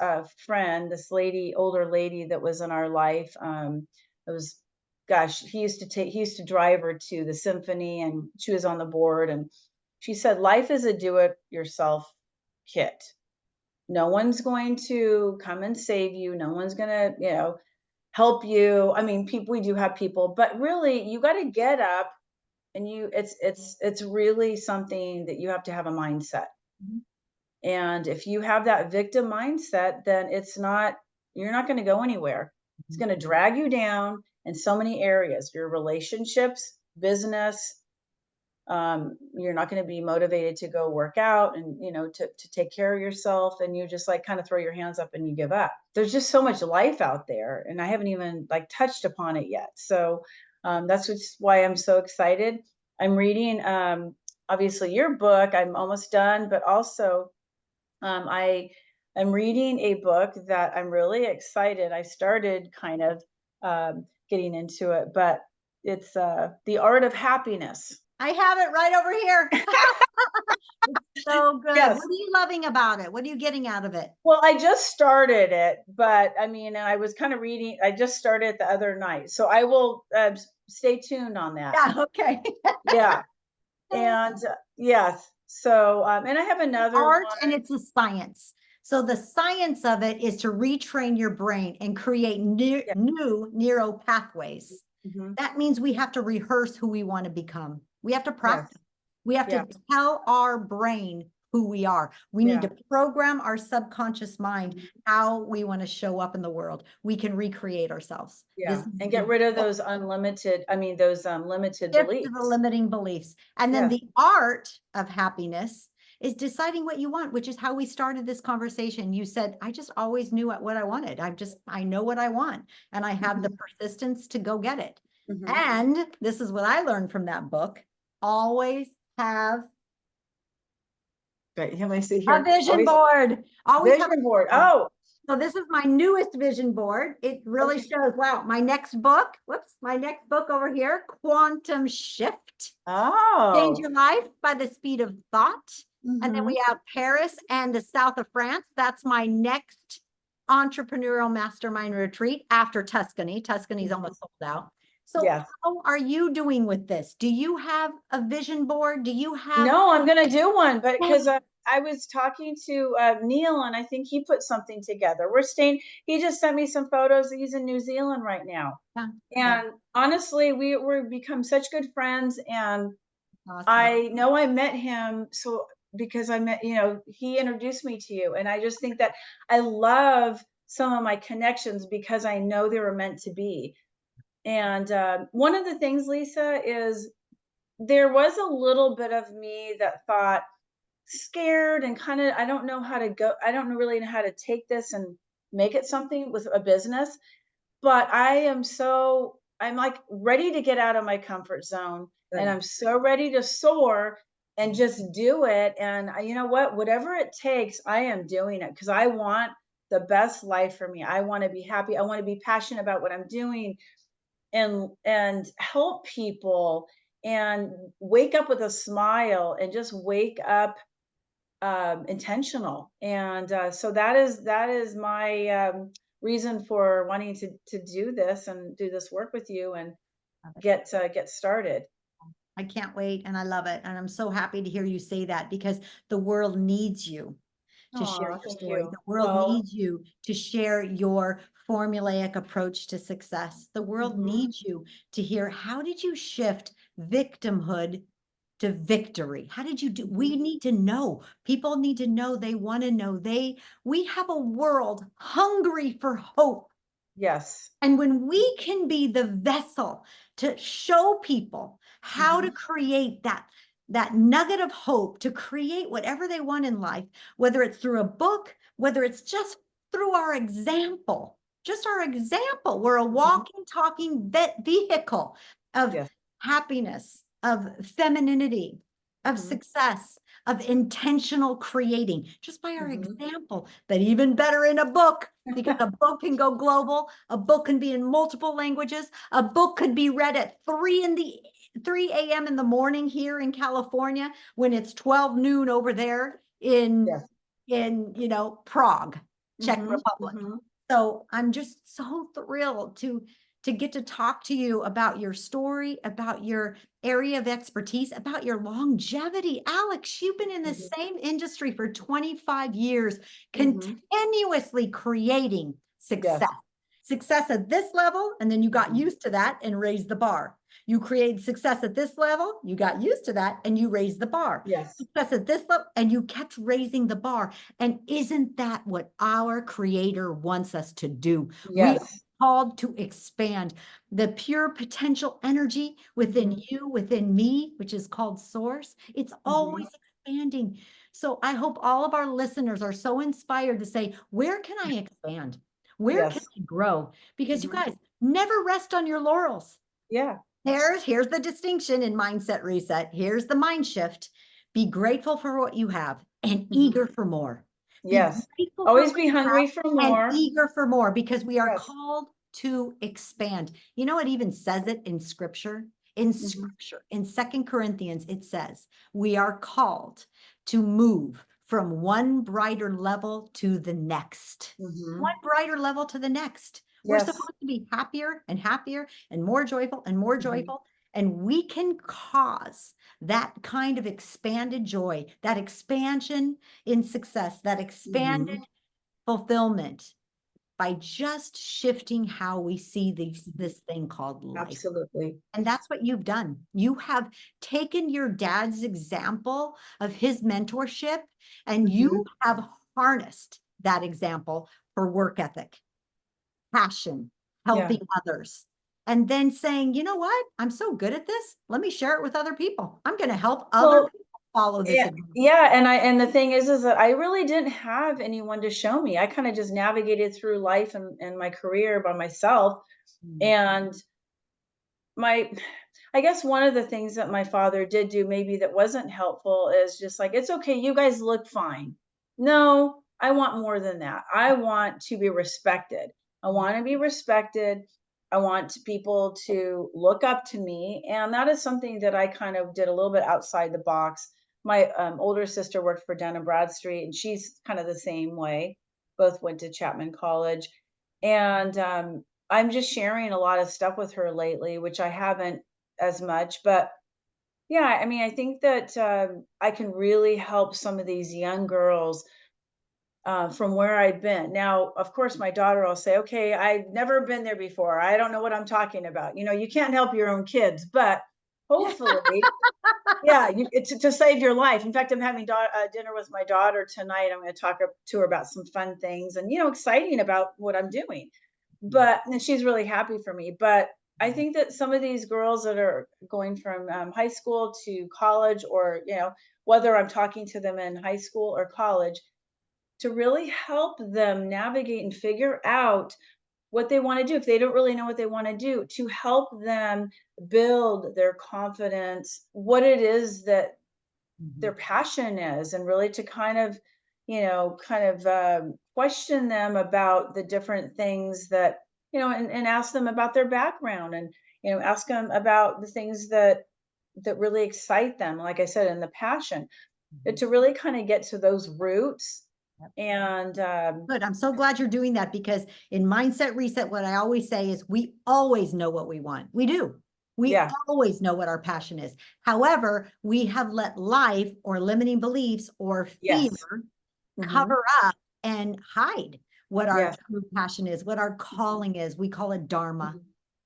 friend, this lady, older lady that was in our life, it was, gosh, he used to drive her to the symphony, and she was on the board. And she said, "Life is a do-it-yourself kit. No one's going to come and save you. No one's gonna, help you. I mean, people, we do have people, but really, you got to get up and it's really something that you have to have a mindset. Mhm. And if you have that victim mindset, then you're not going to go anywhere. It's Mhm. going to drag you down in so many areas, your relationships, business. You're not going to be motivated to go work out and, to take care of yourself. And you just like kind of throw your hands up and you give up. There's just so much life out there. And I haven't even like touched upon it yet. So that's why I'm so excited. I'm reading, obviously your book. I'm almost done, but also I am reading a book that I'm really excited. I started kind of getting into it, but it's The Art of Happiness. I have it right over here. It's so good. Yes. What are you loving about it? What are you getting out of it? Well, I just started it, but I mean, I was kind of reading. I just started it the other night, so I will stay tuned on that. Yeah, okay. Yeah, and yes. So, and I have another Art one. and it's a science. So the science of it is to retrain your brain and create Yeah. new neural pathways. Hmm. That means we have to rehearse who we want to become. We have to Yes. practice. We have Yeah. to tell our brain who we are. We need Yeah. to program our subconscious mind Mhm. how we want to show up in the world. We can recreate ourselves. This Yeah, is and get the rid of those those limited shift to the beliefs. limiting beliefs. And then Yes. the art of happiness is deciding what you want, which is how we started this conversation. You said, I just always knew what I wanted. I know what I want, and I have the Mhm. persistence to go get it. Mhm. And this is what I learned from that book. Always have Right, here, let me see a here. vision Always board. Always have a vision board. vision board. Oh, So this is my newest vision board. It really okay. shows, wow, my next book, whoops, my next book over here, Quantum Shift. Change Oh. Your Life by the Speed of Thought. And then Mhm. we have Paris and the south of France. That's my next entrepreneurial mastermind retreat after Tuscany. Tuscany's Mhm. almost sold out. So Yes. how are you doing with this? Do you have a vision board? Do you have No, I'm gonna do one, but because I was talking to Neil, and I think he put something together. He just sent me some photos. He's in New Zealand right now. yeah, yeah, And honestly, we're become such good friends. And awesome. I know I met him because he introduced me to you. And I just think that I love some of my connections because I know they were meant to be. And one of the things, Lisa, is there was a little bit of me that thought, scared and kind of, I don't know how to go. I don't really know how to take this and make it something with a business. But I'm like ready to get out of my comfort zone, and Good. I'm so ready to soar and just do it. And you know what? Whatever it takes, I am doing it because I want the best life for me. I want to be happy. I want to be passionate about what I'm doing and help people and wake up with a smile and just wake up intentional. And so that is my reason for wanting to do this and do this work with you and Love it. get started. I can't wait and I love it. And I'm so happy to hear you say that because the world needs you to share Oh, your thank story. you. The world Well, needs you to share your formulaic approach to success. The world mhm, needs you to hear, how did you shift victimhood to victory? How did you do? mhm, We need to know. People need to know. They want to know. We have a world hungry for hope. yes. And when we can be the vessel to show people how to Mhm, create that nugget of hope, to create whatever they want in life, whether it's through a book, whether it's just through our example, just our example, we're a mhm, walking, talking vehicle of yes. happiness, of femininity, of Mhm, success, of intentional creating, just by our mhm. example, but even better in a book, because a book can go global, a book can be in multiple languages, a book could be read at 3 a.m. in the morning here in California when it's 12 noon over there Yes. in Prague, Czech Mhm, Republic. mhm, So I'm just so thrilled to get to talk to you about your story, about your area of expertise, about your longevity. Alex, you've been in the mhm, same industry for 25 years, mhm. continuously creating Yes. success. Success at this level, and then you got Mhm. used to that and raised the bar. You created success at this level, you got used to that, and you raised the bar. Yes. Success at this level, and you kept raising the bar. And isn't that what our creator wants us to do? We are Yes. called to expand the pure potential energy within Mhm, you, within me, which is called source. It's mhm. always expanding. So I hope all of our listeners are so inspired to say, where can I expand? Where can Yes. I grow? Because you Mhm. guys never rest on your laurels. Yeah. Here's the distinction in mindset reset. Here's the mind shift. Be grateful for what you have and Mhm. eager for more. Be Yes. grateful for Always what be you have hungry for and more. eager for more because we are Yes. called to expand. You know, it even says it in scripture. In Mhm, scripture, in Second Corinthians, it says, we are called to move from one brighter level to the next. One mhm. brighter level to the next. We're Yes. supposed to be happier and happier and more joyful and more Mhm, joyful. And we can cause that kind of expanded joy, that expansion in success, that expanded mhm, fulfillment by just shifting how we see mhm. this thing called life. Absolutely. And that's what you've done. You have taken your dad's example of his mentorship and you Mhm. have harnessed that example for work ethic, passion, Yeah. helping others, and then saying, you know what? I'm so good at this. Let me share it with other people. I'm going to help other Well, people follow this yeah, advice. yeah, and the thing is that I really didn't have anyone to show me. I kinda just navigated through life and my career by myself, Mm. and my I guess one of the things that my father did do maybe that wasn't helpful is just like, "It's okay, you guys look fine." No, I want more than that. I want to be respected. I wanna be respected. I want people to look up to me, and that is something that I kind of did a little bit outside the box. My, older sister worked for Dun& and Bradstreet, and she's kind of the same way. Both went to Chapman College, and, I'm just sharing a lot of stuff with her lately, which I haven't as much. But yeah, I mean, I think that I can really help some of these young girls from where I've been. Now, of course, my daughter will say, okay, I've never been there before. I don't know what I'm talking about. You know, you can't help your own kids, but hopefully, yeah, it's to save your life. In fact, I'm having dinner with my daughter tonight. I'm going to talk to her about some fun things and, exciting about what I'm doing. But and she's really happy for me. But I think that some of these girls that are going from high school to college, or whether I'm talking to them in high school or college, to really help them navigate and figure out what they want to do if they don't really know what they want to do, to help them build their confidence, what it is that their Mhm. passion is, and really to kind of question them about the different things that and ask them about their background, and ask them about the things that really excite them, like I said, and the passion, but Mhm. to really kind of get to those roots. Yep. And Good. I'm so glad you're doing that because in Mindset Reset, what I always say is we always know what we want. We do. We yeah. always know what our passion is. However, we have let life or limiting beliefs or fear Yes. Hmm. cover up and hide what our Yes. true passion is, what our Hmm. calling is. We call it Dharma. Hmm.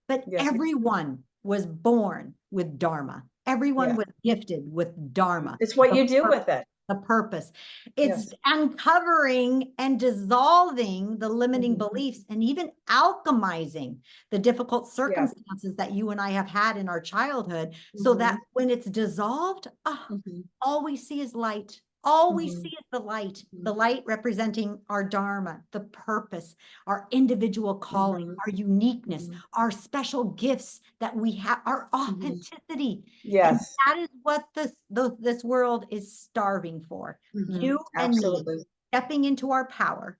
But Yes. everyone was born with Dharma. Everyone Yeah. was gifted with Dharma, It's what the you do purpose. with it. The purpose. It's Yes. uncovering and dissolving the limiting Hmm. beliefs and even alchemizing the difficult Yeah. circumstances that you and I have had in our childhood so that Hmm. when it's dissolved, Hmm. all we see is light. All we Hmm. see is the light representing our Dharma, the purpose, our individual calling, Hmm. our uniqueness, Hmm. our special gifts that we have, our Hmm. authenticity. And Yes. that is what this world is starving for. Hmm. You and me Absolutely. stepping into our power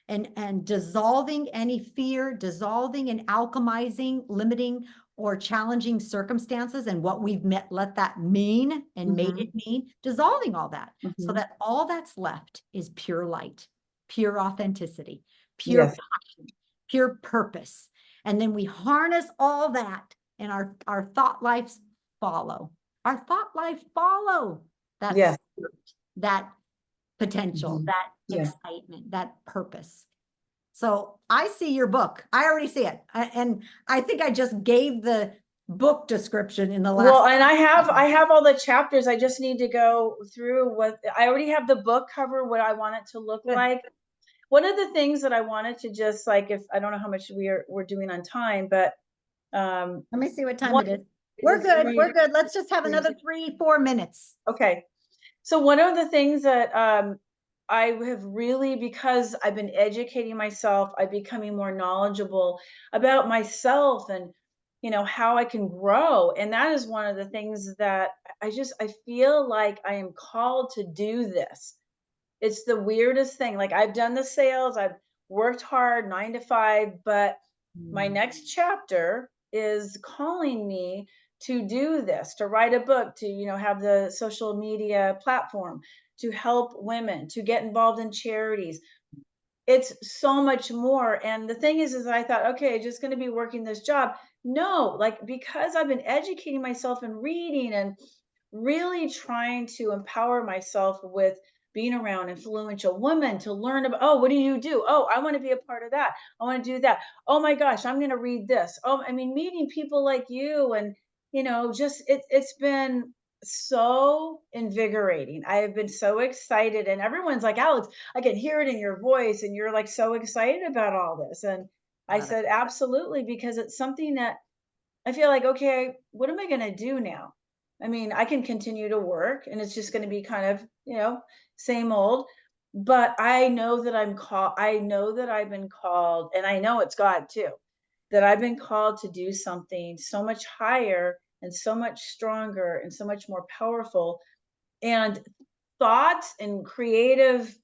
and dissolving any fear, dissolving and alchemizing, limiting or challenging circumstances and what we've let that mean and made Hmm. it mean, dissolving all that so Hmm. that all that's left is pure light, pure authenticity, pure Yes. passion, pure purpose. And then we harness all that and our thought lives follow. Our thought life follow that Yes. spirit, that potential, Hmm. that Yeah. excitement, that purpose. So I see your book. I already see it. And I think I just gave the book description in the last Well, and I second. have all the chapters. I just need to go through what I already have, the book cover, what I want it to look Good. like. One of the things that I wanted to just, like, if I don't know how much we're doing on time, but Let me see what time one it is. it We're is good. three. We're good. Let's just have another 3, 4 minutes. Okay. So one of the things that I have really, because I've been educating myself, I'm becoming more knowledgeable about myself, and how I can grow. And that is one of the things that I feel like I am called to do this. It's the weirdest thing. Like, I've done the sales, I've worked hard 9 to 5, but my Mm. next chapter is calling me to do this, to write a book, to, have the social media platform, to help women, to get involved in charities. It's so much more. And the thing is I thought, okay, just going to be working this job. No, like, because I've been educating myself and reading and really trying to empower myself with being around influential women, to learn about, oh, what do you do? Oh, I want to be a part of that. I want to do that. Oh my gosh, I'm going to read this. Oh, I mean, meeting people like you, and just it's been so invigorating. I have been so excited, and everyone's like, Alex, I can hear it in your voice, and you're like so excited about all this. And I Love it. said, absolutely, because it's something that I feel like, okay, what am I going to do now? I mean, I can continue to work, and it's just going to be kind of, same old. But I know that I know that I've been called, and I know it's God too, that I've been called to do something so much higher and so much stronger and so much more powerful. And thoughts and creative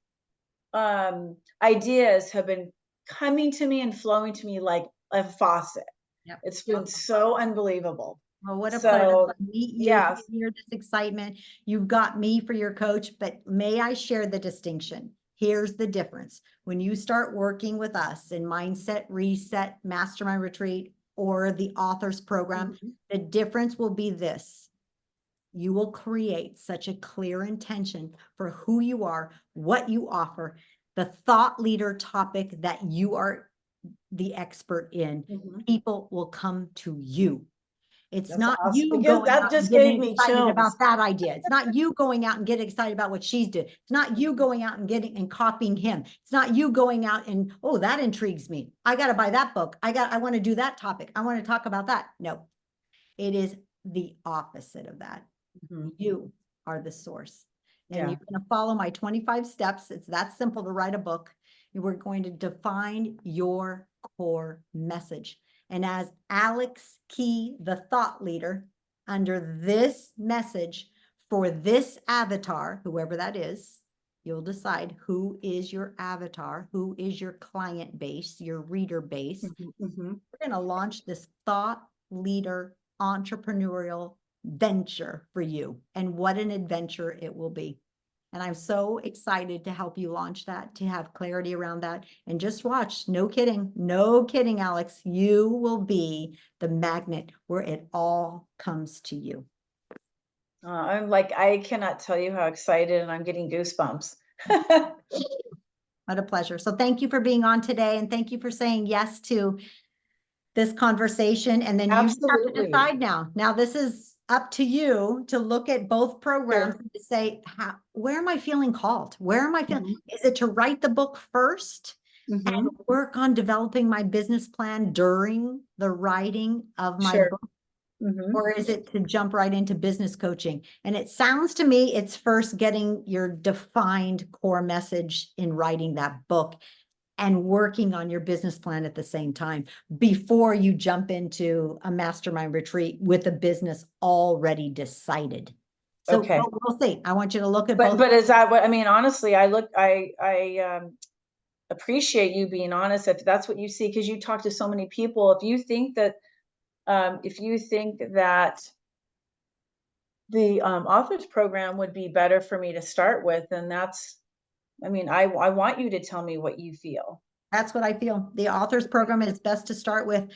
ideas have been coming to me and flowing to me like a faucet. Yep. It's been so unbelievable. Well, what a pleasure So, to meet you, to yes. hear this excitement. You've got me for your coach, but may I share the distinction? Here's the difference. When you start working with us in Mindset Reset, Mastermind Retreat, or the Authors Program, Mhm. the difference will be this. You will create such a clear intention for who you are, what you offer, the thought leader topic that you are the expert in. Mhm. People will come to you. It's That's not awesome you because going that out and just gave getting me excited chills. about that idea. It's not you going out and getting excited about what she's doing. It's not you Mhm. going out and getting and copying him. It's not you going out and, oh, that intrigues me. I got to buy that book. I want to do that topic. I want to talk about that. No, it is the opposite of that. Mhm. You are the source. And Yeah. you're going to follow my 25 steps. It's that simple to write a book. We're going to define your core message. And as Alex Key, the thought leader, under this message for this avatar, whoever that is, you'll decide who is your avatar, who is your client base, your reader base. Mhm, mhm. We're going to launch this thought leader entrepreneurial venture for you. And what an adventure it will be. And I'm so excited to help you launch that, to have clarity around that. And just watch, no kidding, Alex, you will be the magnet where it all comes to you. I'm like, I cannot tell you how excited and I'm getting goosebumps. What a pleasure. So thank you for being on today. And thank you for saying yes to this conversation. And then you have to Absolutely. decide now. Now, this is up to you to look at both programs Sure. and to say, where am I feeling called? Where am I feeling? Mhm, Is it to write the book first and mhm. work on developing my business plan during the writing of my Sure. book? Mhm. Or is it to jump right into business coaching? And it sounds to me it's first getting your defined core message in writing that book and working on your business plan at the same time before you jump into a mastermind retreat with a business already decided. So Okay. we'll see. I want you to look at But both. is that what I mean, honestly, I appreciate you being honest if that's what you see because you talk to so many people. If you think that the, authors program would be better for me to start with, then that's I mean, I want you to tell me what you feel. That's what I feel. The authors program is best to start with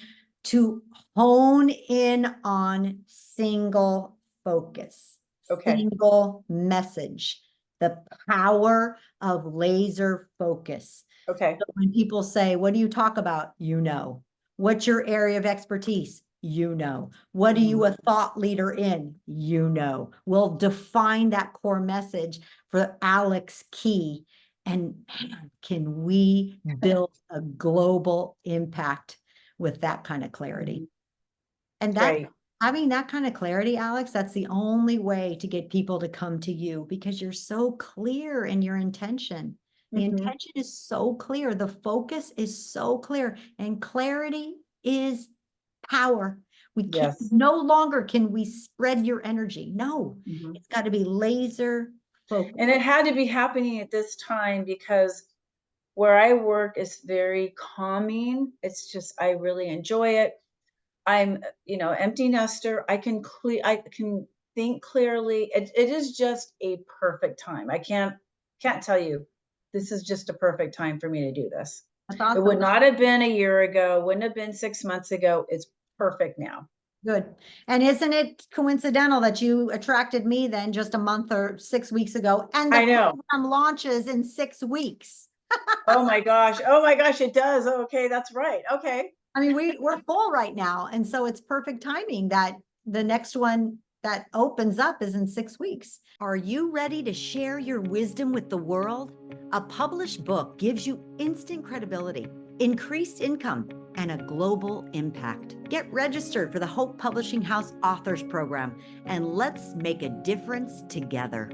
to hone in on single focus, Okay. single message, the power of laser focus. Okay. So when people say, what do you talk about? You know. What's your area of expertise? You know. What are you Mhm. a thought leader in? You know. We'll define that core message for Alex Key. And man, can we build a global impact with that kind of clarity? Mhm. And that Great. having that kind of clarity, Alex, that's the only way to get people to come to you because you're so clear in your intention. The Mhm. intention is so clear. The focus is so clear, and clarity is power. We can't, Yes. no longer can we spread your energy. No, Mhm. it's got to be laser And focused. it had to be happening at this time because where I work is very calming. It's just I really enjoy it. I'm, empty nester. I can think clearly. It is just a perfect time. I can't tell you. This is just a perfect time for me to do this. That's It would awesome. not have been a year ago, wouldn't have been 6 months ago. It's perfect now. Good. And isn't it coincidental that you attracted me then just a month or 6 weeks ago? And the I know. program launches in 6 weeks. Oh my gosh. Oh my gosh, it does. Okay, that's right. Okay. I mean, we're full right now. And so it's perfect timing that the next one that opens up is in 6 weeks. Are you ready to share your wisdom with the world? A published book gives you instant credibility, increased income, and a global impact. Get registered for the Hope Publishing House Authors Program, and let's make a difference together.